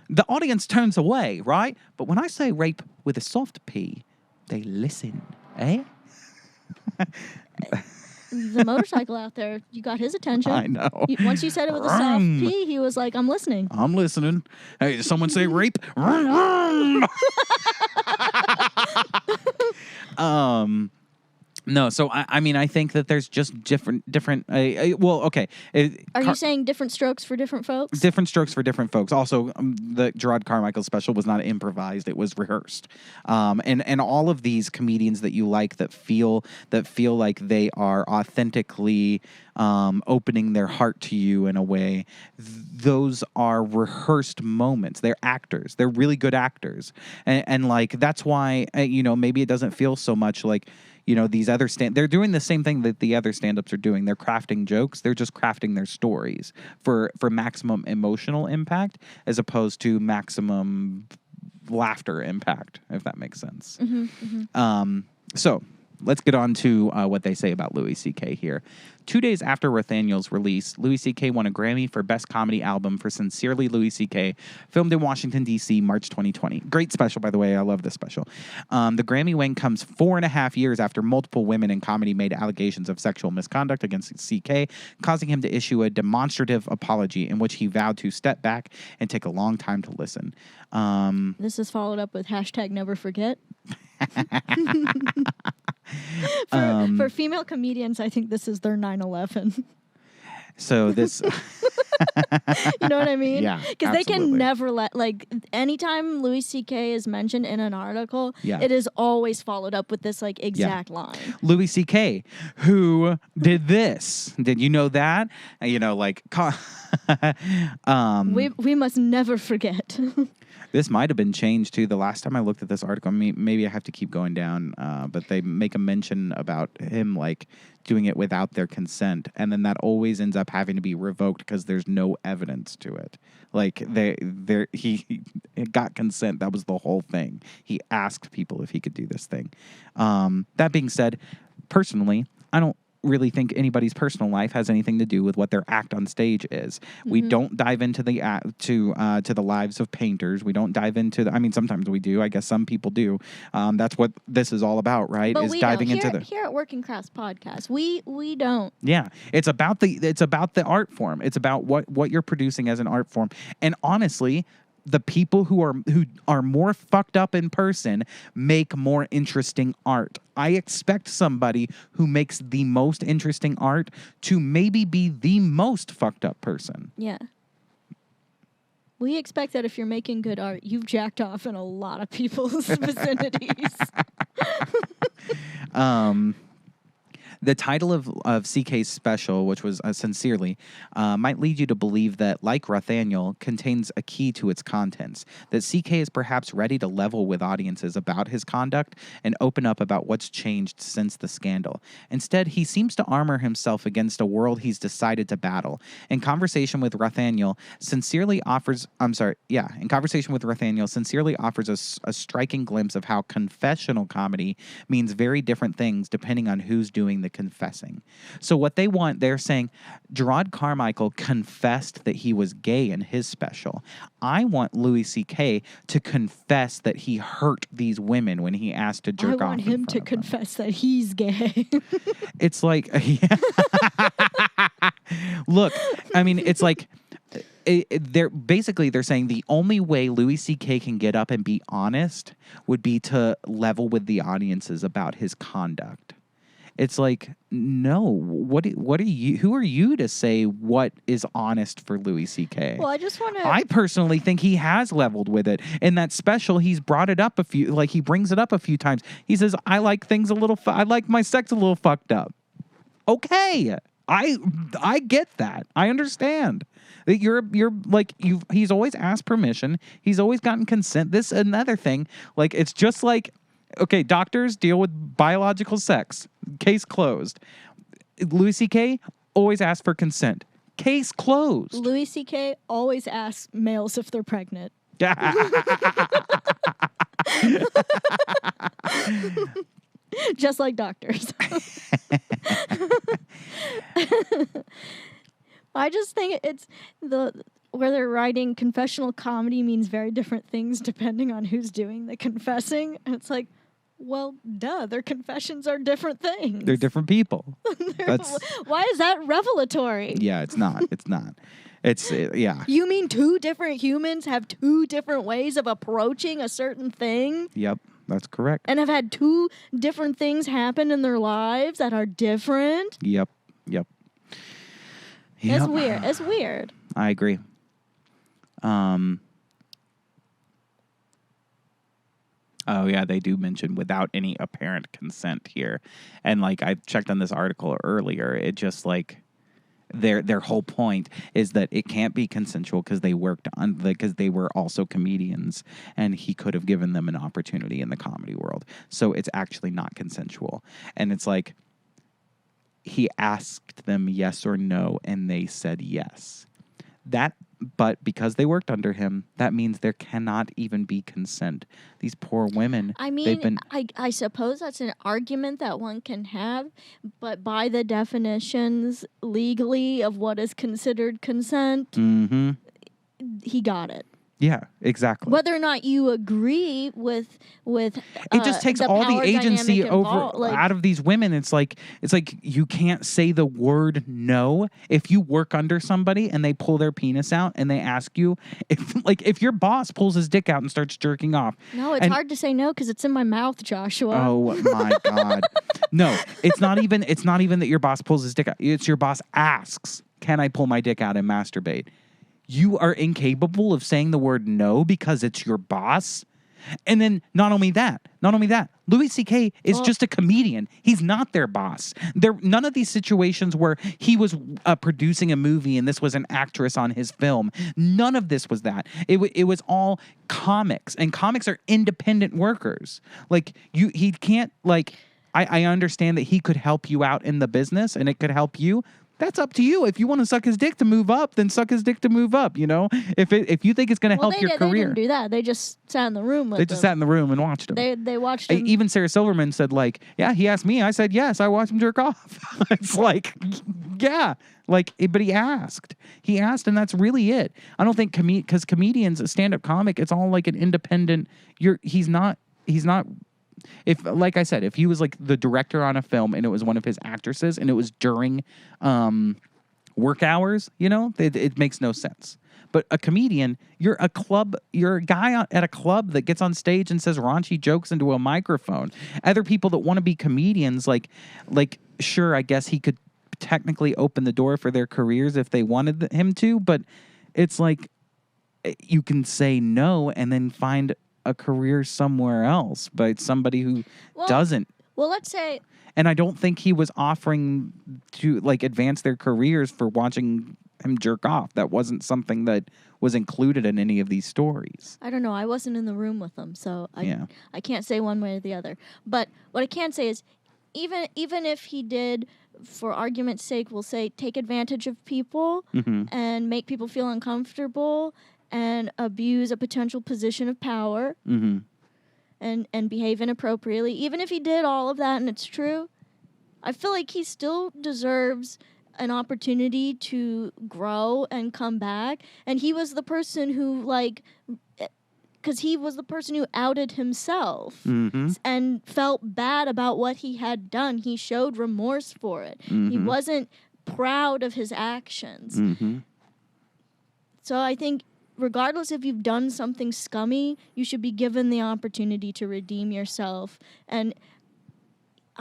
the audience turns away, right? But when I say rape with a soft P, they listen, eh? The motorcycle out there, you got his attention. I know. Once you said it with a soft P, he was like, I'm listening. I'm listening. Hey, did someone say rape? No, so I mean, I think that there's just different. Well, okay. Are you saying different strokes for different folks? Different strokes for different folks. Also, the Jerrod Carmichael special was not improvised; it was rehearsed. And all of these comedians that you like that feel like they are authentically opening their heart to you in a way, those are rehearsed moments. They're actors. They're really good actors, and like that's why maybe it doesn't feel so much like. These other they're doing the same thing that the other stand-ups are doing. They're crafting jokes. They're just crafting their stories for maximum emotional impact as opposed to maximum laughter impact, if that makes sense. So let's get on to what they say about Louis C.K. here. 2 days after Rothaniel's release, Louis C.K. won a Grammy for Best Comedy Album for Sincerely Louis C.K., filmed in Washington, D.C., March 2020. Great special, by the way. I love this special. The Grammy win comes 4.5 years after multiple women in comedy made allegations of sexual misconduct against C.K., causing him to issue a demonstrative apology in which he vowed to step back and take a long time to listen. This is followed up with #NeverForget. For female comedians, I think this is their 9/11. So this... You know what I mean? Yeah, because they can never let, like, anytime Louis C.K. is mentioned in an article, it is always followed up with this, like, exact line. Louis C.K., who did this. Did you know that? We must never forget. This might have been changed, too. The last time I looked at this article, maybe I have to keep going down, but they make a mention about him, like, doing it without their consent, and then that always ends up having to be revoked because there's no evidence to it. Like, he got consent. That was the whole thing. He asked people if he could do this thing. That being said, personally, I don't really think anybody's personal life has anything to do with what their act on stage is. We don't dive into the to the lives of painters. We don't dive into I mean, sometimes we do. I guess some people do. That's what this is all about, right? But is we diving don't. into Here at Working Crass Podcast, we don't. Yeah, it's about the art form. It's about what you're producing as an art form. And honestly, the people who are more fucked up in person make more interesting art. I expect somebody who makes the most interesting art to maybe be the most fucked up person. Yeah. We expect that if you're making good art, you've jacked off in a lot of people's vicinities. The title of CK's special, which was Sincerely, might lead you to believe that, like Rothaniel, contains a key to its contents, that CK is perhaps ready to level with audiences about his conduct and open up about what's changed since the scandal. Instead, he seems to armor himself against a world he's decided to battle. In conversation with Rothaniel, Sincerely offers a striking glimpse of how confessional comedy means very different things depending on who's doing the confessing. So what they want, they're saying, Jerrod Carmichael confessed that he was gay in his special. I want Louis C.K. to confess that he hurt these women when he asked to jerk off. I want him to confess that he's gay. It's like, look, I mean, it's like, they're saying the only way Louis C.K. can get up and be honest would be to level with the audiences about his conduct. It's like, no, what are you, who are you to say what is honest for Louis C.K.? Well, I just want to. I personally think he has leveled with it. In that special, he's brought it up he brings it up a few times. He says, I like things I like my sex a little fucked up. Okay. I get that. I understand. That he's always asked permission. He's always gotten consent. This another thing. Like, it's just like, okay, doctors deal with biological sex. Case closed. Louis C.K. always asks for consent. Case closed. Louis C.K. always asks males if they're pregnant. Just like doctors. I just think it's where they're writing confessional comedy means very different things depending on who's doing the confessing. And it's like, well, duh, their confessions are different things. They're different people. Why is that revelatory? Yeah, it's not. It's not. Yeah. You mean two different humans have two different ways of approaching a certain thing? Yep, that's correct. And have had two different things happen in their lives that are different? Yep. It's weird. It's weird. I agree. Oh yeah, they do mention without any apparent consent here. And like I checked on this article earlier, it just like their whole point is that it can't be consensual because they were also comedians and he could have given them an opportunity in the comedy world. So it's actually not consensual. And it's like he asked them yes or no and they said yes. But because they worked under him, that means there cannot even be consent. These poor women. I mean, I suppose that's an argument that one can have, but by the definitions legally of what is considered consent, he got it. Yeah, exactly. Whether or not you agree with it just takes all the agency out of these women. It's like you can't say the word no if you work under somebody and they pull their penis out and they ask you if your boss pulls his dick out and starts jerking off. No, it's hard to say no because it's in my mouth, Joshua. Oh my God. No, it's not even that your boss pulls his dick out. It's your boss asks, "Can I pull my dick out and masturbate?" You are incapable of saying the word no because it's your boss. And then not only that, Louis C.K. is just a comedian. He's not their boss. None of these situations where he was producing a movie and this was an actress on his film. None of this was that. It was all comics, and comics are independent workers. Like he can't I understand that he could help you out in the business and it could help you. That's up to you. If you want to suck his dick to move up, then suck his dick to move up, you know? If you think it's going to help your career. They didn't do that. They just sat in the room with him. They just sat in the room and watched him. They watched him. Even Sarah Silverman said, like, yeah, he asked me. I said, yes, I watched him jerk off. It's like, yeah. But he asked. He asked, and that's really it. I don't think because comedians, a stand-up comic, it's all like an independent. He's not. If, like I said, if he was like the director on a film and it was one of his actresses and it was during work hours, you know, it makes no sense. But a comedian, you're a guy at a club that gets on stage and says raunchy jokes into a microphone. Other people that want to be comedians, sure, I guess he could technically open the door for their careers if they wanted him to, but it's like you can say no and then find a career somewhere else by somebody who doesn't. Well, let's say. And I don't think he was offering to advance their careers for watching him jerk off. That wasn't something that was included in any of these stories. I don't know. I wasn't in the room with them, so I can't say one way or the other. But what I can say is, even if he did, for argument's sake, we'll say take advantage of people and make people feel uncomfortable and abuse a potential position of power and behave inappropriately. Even if he did all of that and it's true, I feel like he still deserves an opportunity to grow and come back. And he was the person who, because he was the person who outed himself and felt bad about what he had done. He showed remorse for it. He wasn't proud of his actions. So I think regardless if you've done something scummy, you should be given the opportunity to redeem yourself. And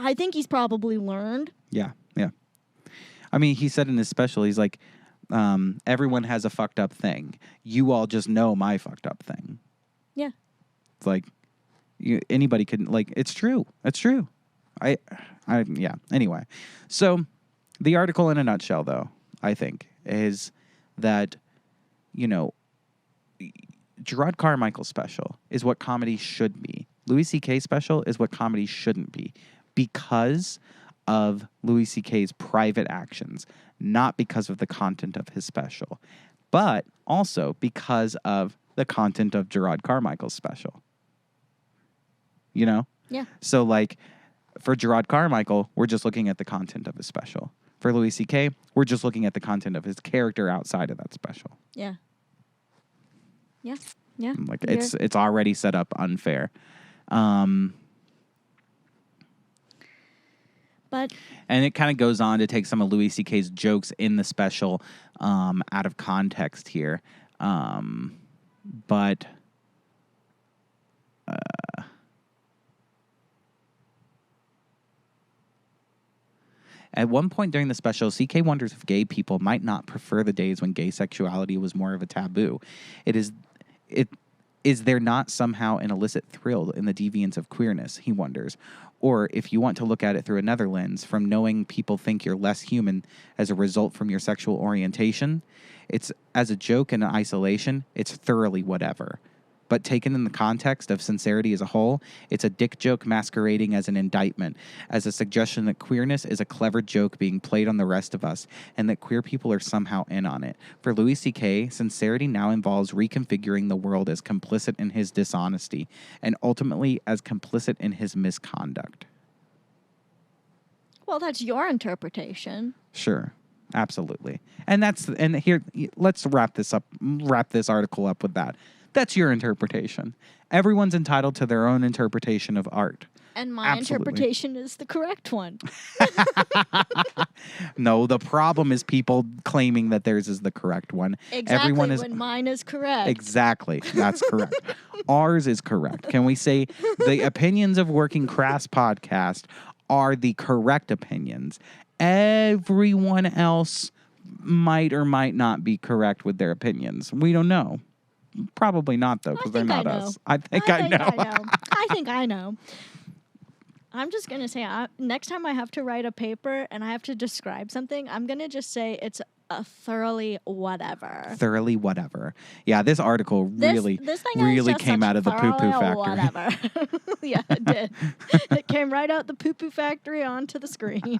I think he's probably learned. Yeah. I mean, he said in his special, he's like, everyone has a fucked up thing. You all just know my fucked up thing. Yeah. It's like, anybody can, like, it's true. It's true. Yeah. Anyway, so the article in a nutshell, though, I think, is that, Jerrod Carmichael special is what comedy should be. Louis C.K. special is what comedy shouldn't be because of Louis C.K.'s private actions, not because of the content of his special, but also because of the content of Jerrod Carmichael's special. Yeah. So, like, for Jerrod Carmichael, we're just looking at the content of his special. For Louis C.K., we're just looking at the content of his character outside of that special. Yeah. Like, it's already set up unfair. And it kind of goes on to take some of Louis C.K.'s jokes in the special out of context here. But at one point during the special, C.K. wonders if gay people might not prefer the days when gay sexuality was more of a taboo. Is there not somehow an illicit thrill in the deviance of queerness, he wonders? Or if you want to look at it through another lens, from knowing people think you're less human as a result from your sexual orientation, it's, as a joke in isolation, it's thoroughly whatever. But taken in the context of sincerity as a whole, it's a dick joke masquerading as an indictment, as a suggestion that queerness is a clever joke being played on the rest of us, and that queer people are somehow in on it. For Louis C.K., sincerity now involves reconfiguring the world as complicit in his dishonesty, and ultimately as complicit in his misconduct. Well, that's your interpretation. Sure. Absolutely. And here, let's wrap this article up with that. That's your interpretation. Everyone's entitled to their own interpretation of art. And my interpretation is the correct one. No, the problem is people claiming that theirs is the correct one. Exactly, when mine is correct. Exactly, that's correct. Ours is correct. Can we say the opinions of Working Crass podcast are the correct opinions? Everyone else might or might not be correct with their opinions. We don't know. Probably not, though, because they're not us. I think I know. I think I know. I'm just going to say, next time I have to write a paper and I have to describe something, I'm going to just say it's a thoroughly whatever. Thoroughly whatever. Yeah, this article really came out of the poo-poo factory. Whatever. Yeah, it did. It came right out the poo-poo factory onto the screen.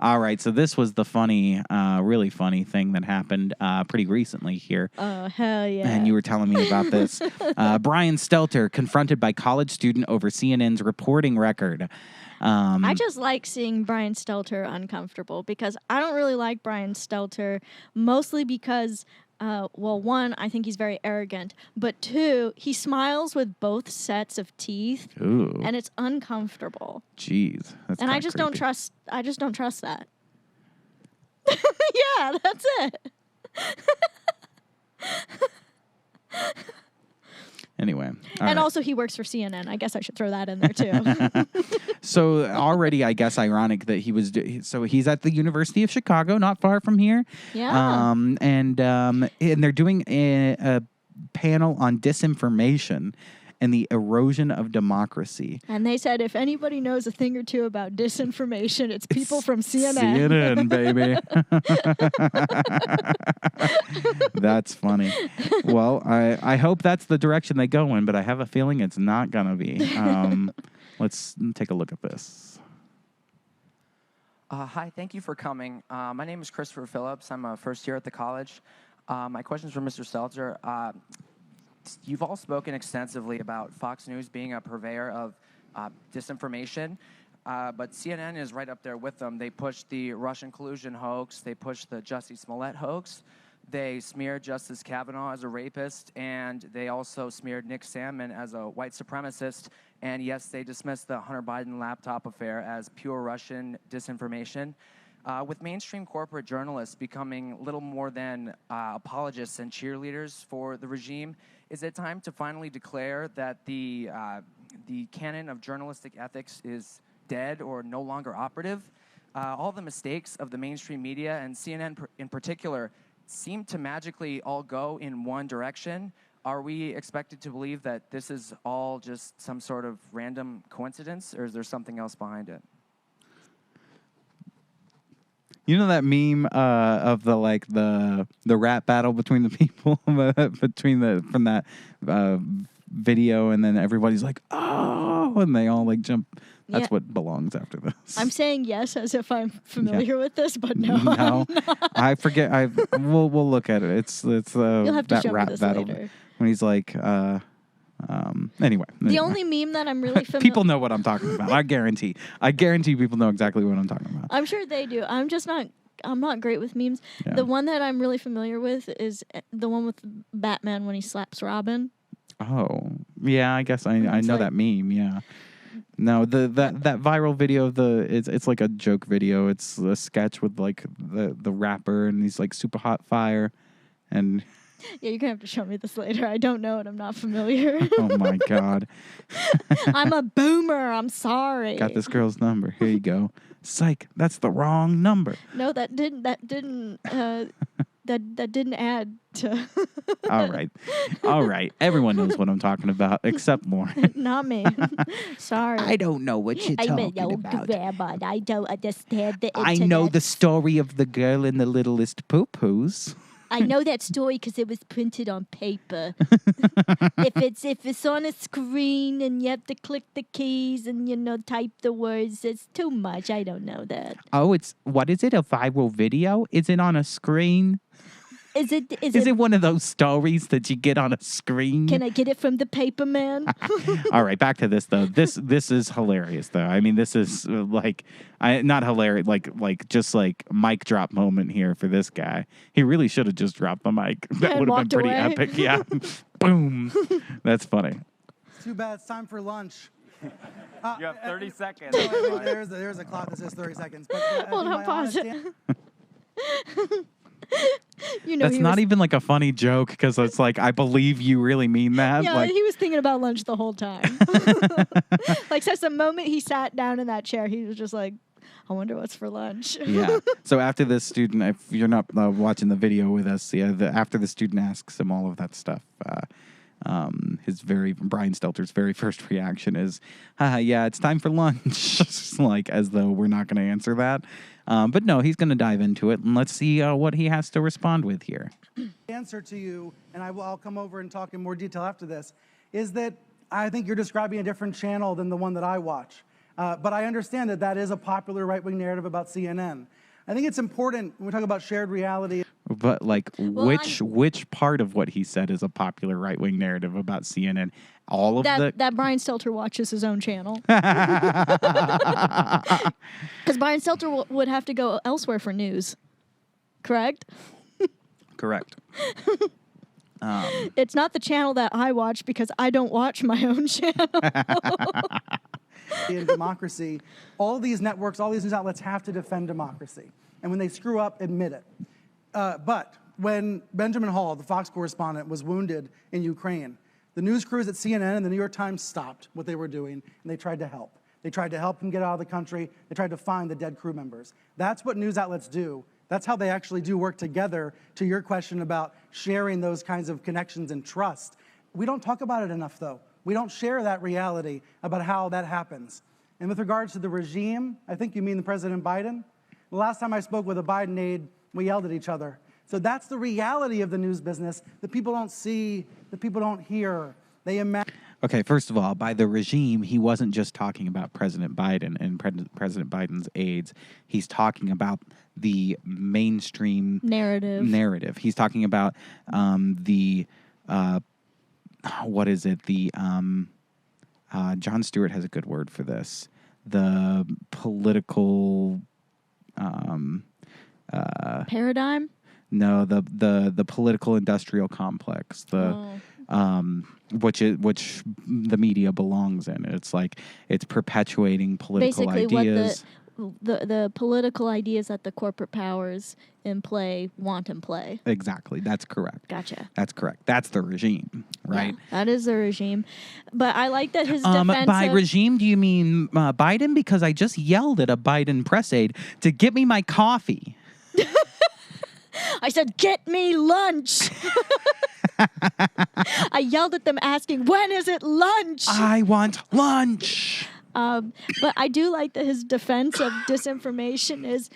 All right, so this was the really funny thing that happened pretty recently here. Oh, hell yeah. And you were telling me about this. Brian Stelter confronted by college student over CNN's reporting record. I just like seeing Brian Stelter uncomfortable because I don't really like Brian Stelter, mostly because, one, I think he's very arrogant, but two, he smiles with both sets of teeth, Ooh. And it's uncomfortable. Jeez, that's and I just don't trust that. Yeah, that's it. Anyway. And also he works for CNN. I guess I should throw that in there too. So already, I guess, ironic that he's at the University of Chicago, not far from here. Yeah. And they're doing a panel on disinformation and the erosion of democracy. And they said if anybody knows a thing or two about disinformation, it's people from CNN. CNN, baby. That's funny. Well, I hope that's the direction they go in, but I have a feeling it's not going to be. Let's take a look at this. Hi, thank you for coming. My name is Christopher Phillips. I'm a first year at the college. My question is for Mr. Stelter. You've all spoken extensively about Fox News being a purveyor of disinformation, but CNN is right up there with them. They pushed the Russian collusion hoax. They pushed the Jussie Smollett hoax. They smeared Justice Kavanaugh as a rapist, and they also smeared Nick Salmon as a white supremacist. And yes, they dismissed the Hunter Biden laptop affair as pure Russian disinformation. With mainstream corporate journalists becoming little more than apologists and cheerleaders for the regime, is it time to finally declare that the canon of journalistic ethics is dead or no longer operative. All the mistakes of the mainstream media and CNN in particular seem to magically all go in one direction. Are we expected to believe that this is all just some sort of random coincidence, or is there something else behind it? You know that meme of the rap battle between the people from that video, and then everybody's like, oh, and they all like jump. That's Yeah. what belongs after this. I'm saying yes as if I'm familiar with this, but no. No, I forget. We'll look at it. It's You'll have to that show me rap this battle later. when he's like anyway. The only meme that I'm really familiar people know what I'm talking about. I guarantee people know exactly what I'm talking about. I'm sure they do. I'm not great with memes. Yeah. The one that I'm really familiar with is the one with Batman when he slaps Robin. Oh, yeah, I guess I know like- that meme, yeah. No, that viral video of it's like a joke video. It's a sketch with like the rapper and he's like super hot fire and Yeah, you're gonna have to show me this later. I don't know it. I'm not familiar. oh my god. I'm a boomer. I'm sorry. Got this girl's number. Here you go. Psych, that's the wrong number. No, that didn't add to. All right. Everyone knows what I'm talking about, except Lauren. Not me. Sorry. I don't know what you're I'm talking an old about. grandma. I don't understand the I internet. know the story of the girl in the littlest PooPoos. I know that story because it was printed on paper. if it's on a screen and you have to click the keys and type the words, it's too much. I don't know that. Oh, what is it? A viral video? Is it on a screen? Is it Is it one of those stories that you get on a screen? Can I get it from the paper man? All right, back to this though. This is hilarious though. I mean, this is not hilarious, like just like mic drop moment here for this guy. He really should have just dropped the mic. That And would have been walked pretty away. epic. Yeah, boom. That's funny. Too bad. It's time for lunch. You have 30 seconds. There's a clock that says 30 seconds. But, Hold in on, my pause honest it. That's not even like a funny joke because it's like I believe you really mean that. Yeah, Like, he was thinking about lunch the whole time. Like, since the moment he sat down in that chair, he was just like, I wonder what's for lunch. yeah. So after this student, if you're not watching the video with us, after the student asks him all of that stuff, Brian Stelter's very first reaction is, yeah, it's time for lunch. Just like as though we're not going to answer that. But no, he's going to dive into it, and let's see what he has to respond with here. answer to you, and I'll come over and talk in more detail after this, is that I think you're describing a different channel than the one that I watch. But I understand that is a popular right-wing narrative about CNN. I think it's important when we talk about shared reality. But like, Well, which part of what he said is a popular right-wing narrative about CNN? All of That Brian Stelter watches his own channel. Because Brian Stelter would have to go elsewhere for news. Correct? Correct. It's not the channel that I watch because I don't watch my own channel. In democracy, all these networks, all these news outlets have to defend democracy. And when they screw up, admit it. But when Benjamin Hall, the Fox correspondent, was wounded in Ukraine, the news crews at CNN and the New York Times stopped what they were doing, and they tried to help. They tried to help him get out of the country. They tried to find the dead crew members. That's what news outlets do. That's how they actually do work together, to your question about sharing those kinds of connections and trust. We don't talk about it enough, though. We don't share that reality about how that happens. And with regards to the regime, I think you mean the President Biden. The last time I spoke with a Biden aide, we yelled at each other. So that's the reality of the news business that people don't see, that people don't hear. They imagine. Okay, first of all, by the regime, he wasn't just talking about President Biden and President Biden's aides. He's talking about the mainstream Narrative. He's talking about what is it? John Stewart has a good word for this. The political Paradigm? No, the political industrial complex, which the media belongs in. It's like it's perpetuating political Basically, ideas. what the political ideas that the corporate powers in play want in play. Exactly, that's correct. Gotcha. That's correct. That's the regime. right? Yeah, that is the regime. But I like that his defense By of- regime, do you mean Biden? Because I just yelled at a Biden press aide to get me my coffee. I said, "Get me lunch." I yelled at them asking, "When is it lunch?" I want lunch. But I do like that his defense of disinformation is,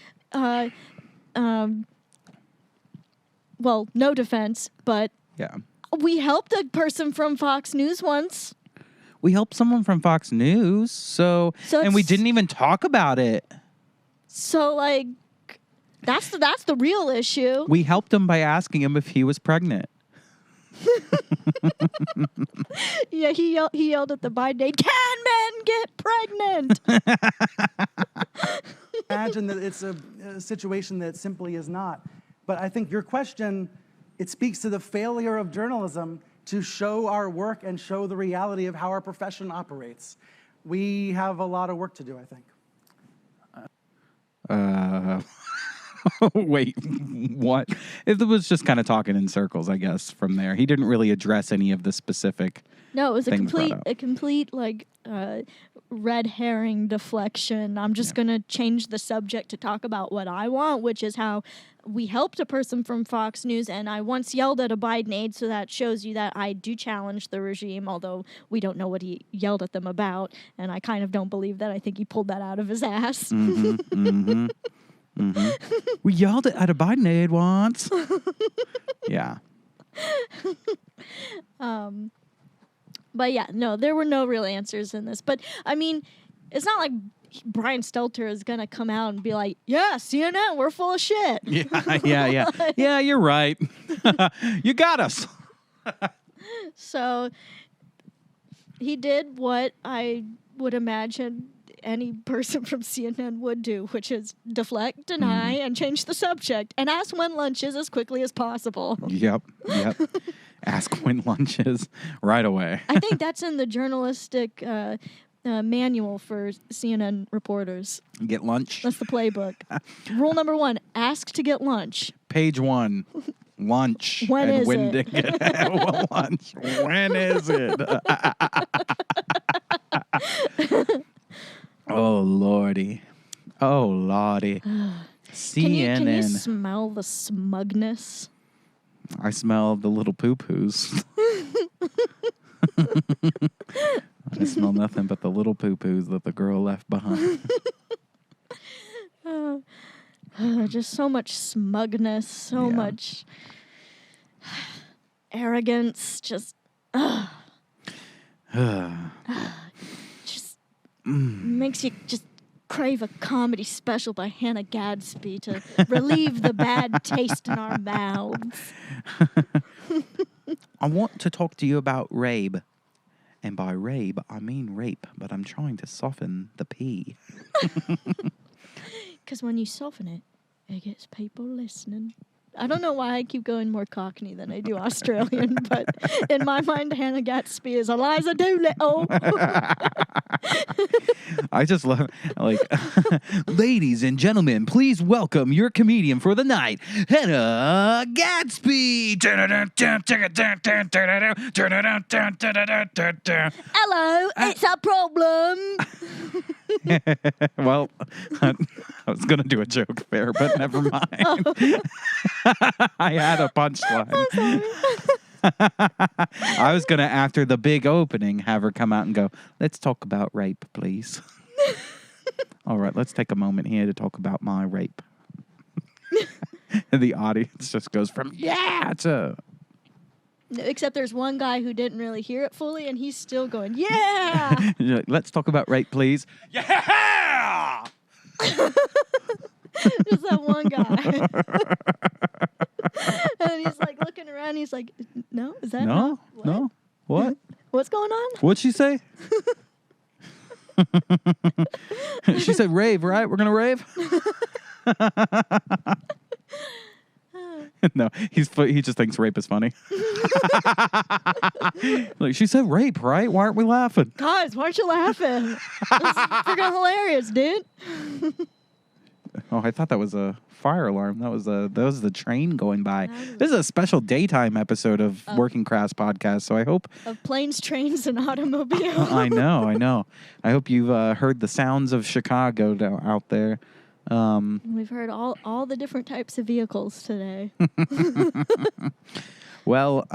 well, no defense, but Yeah. we helped a person from Fox News once. We helped someone from Fox News, So and we it's- didn't even talk about it. So, like, that's the real issue. We helped him by asking him if he was pregnant. Yeah, he yelled at the Biden aide, "Can men get pregnant?" Imagine that it's a situation that simply is not. But I think your question, it speaks to the failure of journalism to show our work and show the reality of how our profession operates. We have a lot of work to do, I think. Wait, what? It was just kind of talking in circles, I guess, from there. He didn't really address any of the specific. No, it was things brought up. a complete like red herring deflection. I'm just gonna change the subject to talk about what I want, which is how we helped a person from Fox News, and I once yelled at a Biden aide, so that shows you that I do challenge the regime, although we don't know what he yelled at them about, and I kind of don't believe that. I think he pulled that out of his ass. We yelled at a Biden aide once. Yeah. But yeah, no, there were no real answers in this. But I mean, it's not like Brian Stelter is gonna come out and be like, "Yeah, CNN, we're full of shit." Yeah. Yeah, you're right. You got us. So he did what I would imagine any person from CNN would do, which is deflect, deny, and change the subject, and ask when lunch is as quickly as possible. Yep. Ask when lunch is right away. I think that's in the journalistic manual for CNN reporters. Get lunch. That's the playbook. Rule number 1, ask to get lunch. Page 1. Lunch. When and is when it? to get lunch. When is it? Oh, Lordy. CNN. Can you smell the smugness? I smell the little poo-poos. I smell nothing but the little poo-poos that the girl left behind. Just so much smugness, so Yeah. much arrogance, just makes you just crave a comedy special by Hannah Gadsby to relieve the bad taste in our mouths. I want to talk to you about rape. And by rape, I mean rape, but I'm trying to soften the P. Because when you soften it, it gets people listening. I don't know why I keep going more Cockney than I do Australian, but in my mind, Hannah Gadsby is Eliza Doolittle. I just love, like, ladies and gentlemen, please welcome your comedian for the night, Hannah Gadsby. Hello, it's a problem. Well, I was going to do a joke there, but never mind. I had a punchline. I was going to, after the big opening, have her come out and go, "Let's talk about rape, please." All right, let's take a moment here to talk about my rape. And the audience just goes from, yeah, to... Except there's one guy who didn't really hear it fully, and he's still going, yeah. You're like, "Let's talk about rape, please." Yeah! Just that one guy. And he's like looking around, he's like, no, is that No, not? What? no. What? What's going on? What'd she say? She said rave, right? We're going to rave? No, he just thinks rape is funny. Like, she said rape, right? Why aren't we laughing? Guys, why aren't you laughing? This is freaking hilarious, dude. Oh, I thought that was a fire alarm. That was the train going by. This is a special daytime episode of Working Crass podcast. So I hope Of planes, trains, and automobiles. I know. I hope you've heard the sounds of Chicago out there. We've heard all the different types of vehicles today. Well,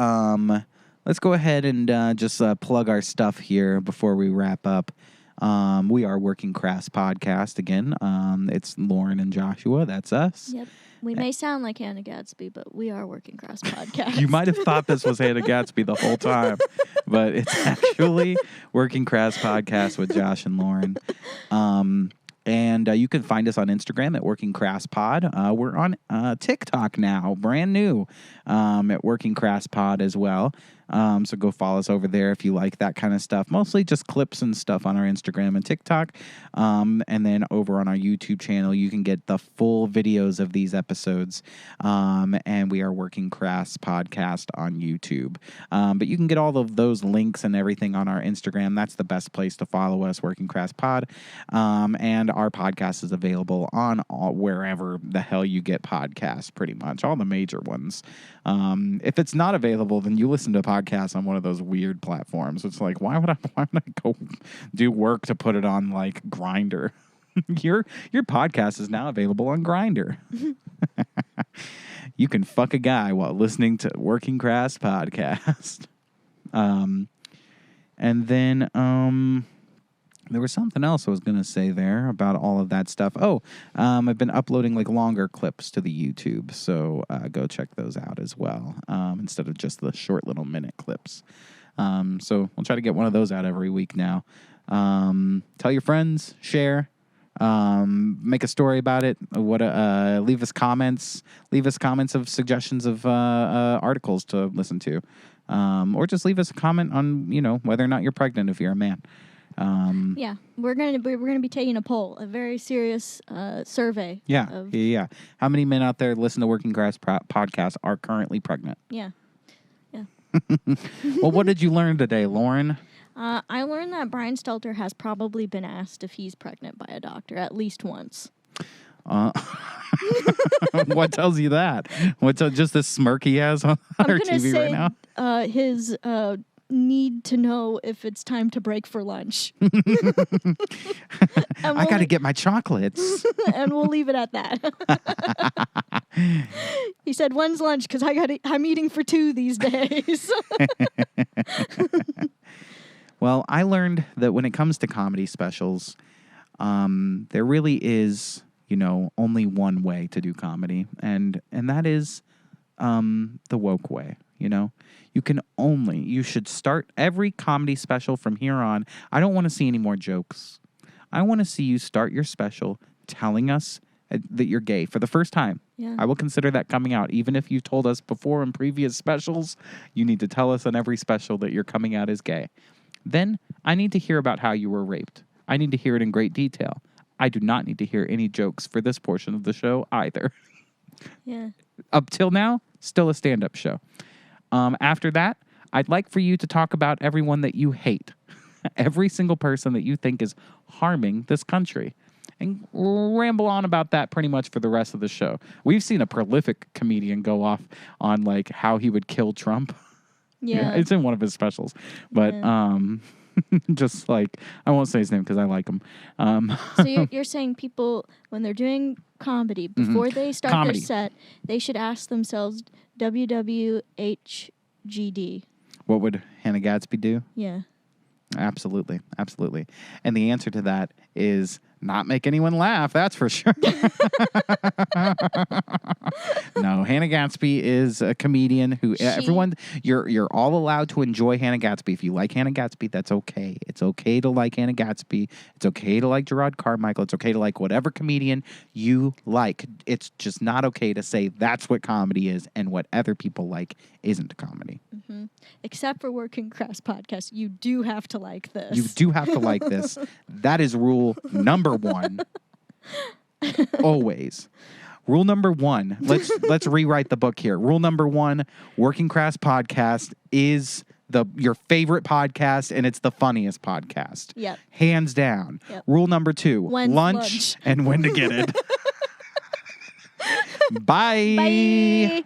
let's go ahead and just plug our stuff here before we wrap up. We are Working Crass podcast again. It's Lauren and Joshua. That's us. Yep. We may sound like Hannah Gadsby, but we are Working Crass podcast. You might have thought this was Hannah Gadsby the whole time, but it's actually Working Crass podcast with Josh and Lauren. And you can find us on Instagram at Working Crass Pod. We're on TikTok now, brand new, at Working Crass Pod as well. So go follow us over there if you like that kind of stuff. Mostly just clips and stuff on our Instagram and TikTok. And then over on our YouTube channel, you can get the full videos of these episodes. And we are Working Crass Podcast on YouTube. But you can get all of those links and everything on our Instagram. That's the best place to follow us, Working Crass Pod. And our podcast is available on wherever the hell you get podcasts, pretty much, all the major ones. If it's not available, then you listen to podcasts on one of those weird platforms. It's like, why would I go do work to put it on like Grindr? Your podcast is now available on Grindr. You can fuck a guy while listening to Working Crass podcast. And then there was something else I was going to say there about all of that stuff. I've been uploading like longer clips to the YouTube, so go check those out as well, instead of just the short little minute clips. So we'll try to get one of those out every week now. Tell your friends, share, make a story about it. Leave us comments of suggestions of articles to listen to, or just leave us a comment on whether or not you're pregnant if you're a man. Yeah, we're gonna be taking a poll, a very serious survey. Yeah. How many men out there listen to Working Crass podcast are currently pregnant? Yeah. Well, what did you learn today, Lauren? I learned that Brian Stelter has probably been asked if he's pregnant by a doctor at least once. What tells you that? What's just this smirk he has on our TV right now? His need to know if it's time to break for lunch. I got to get my chocolates. And we'll leave it at that. He said, "When's lunch? Because I'm eating for 2 these days." Well, I learned that when it comes to comedy specials, there really is, only one way to do comedy, and that is the woke way. You should start every comedy special from here on. I don't want to see any more jokes. I want to see you start your special telling us that you're gay for the first time. Yeah. I will consider that coming out. Even if you told us before in previous specials, you need to tell us on every special that you're coming out as gay. Then I need to hear about how you were raped. I need to hear it in great detail. I do not need to hear any jokes for this portion of the show either. Yeah. Up till now, still a stand-up show. After that, I'd like for you to talk about everyone that you hate. Every single person that you think is harming this country. And ramble on about that pretty much for the rest of the show. We've seen a prolific comedian go off on like how he would kill Trump. Yeah. It's in one of his specials. But just like, I won't say his name because I like him. So you're saying people, when they're doing comedy, before they start their set, they should ask themselves WWHGD. What would Hannah Gadsby do? Yeah. Absolutely. And the answer to that is not make anyone laugh, that's for sure. No, Hannah Gadsby is a comedian who everyone you're all allowed to enjoy Hannah Gadsby. If you like Hannah Gadsby, that's okay. It's okay to like Hannah Gadsby. It's okay to like Jerrod Carmichael. It's okay to like whatever comedian you like. It's just not okay to say that's what comedy is and what other people like isn't comedy. Mm-hmm. Except for Working Crass podcast, you do have to like this. You do have to like this. That is rule number 1. Always. Rule number 1. Let's rewrite the book here. Rule number 1, Working Crass podcast is your favorite podcast, and it's the funniest podcast. Yep. Hands down. Yep. Rule number 2, When's lunch and when to get it. Bye. Bye.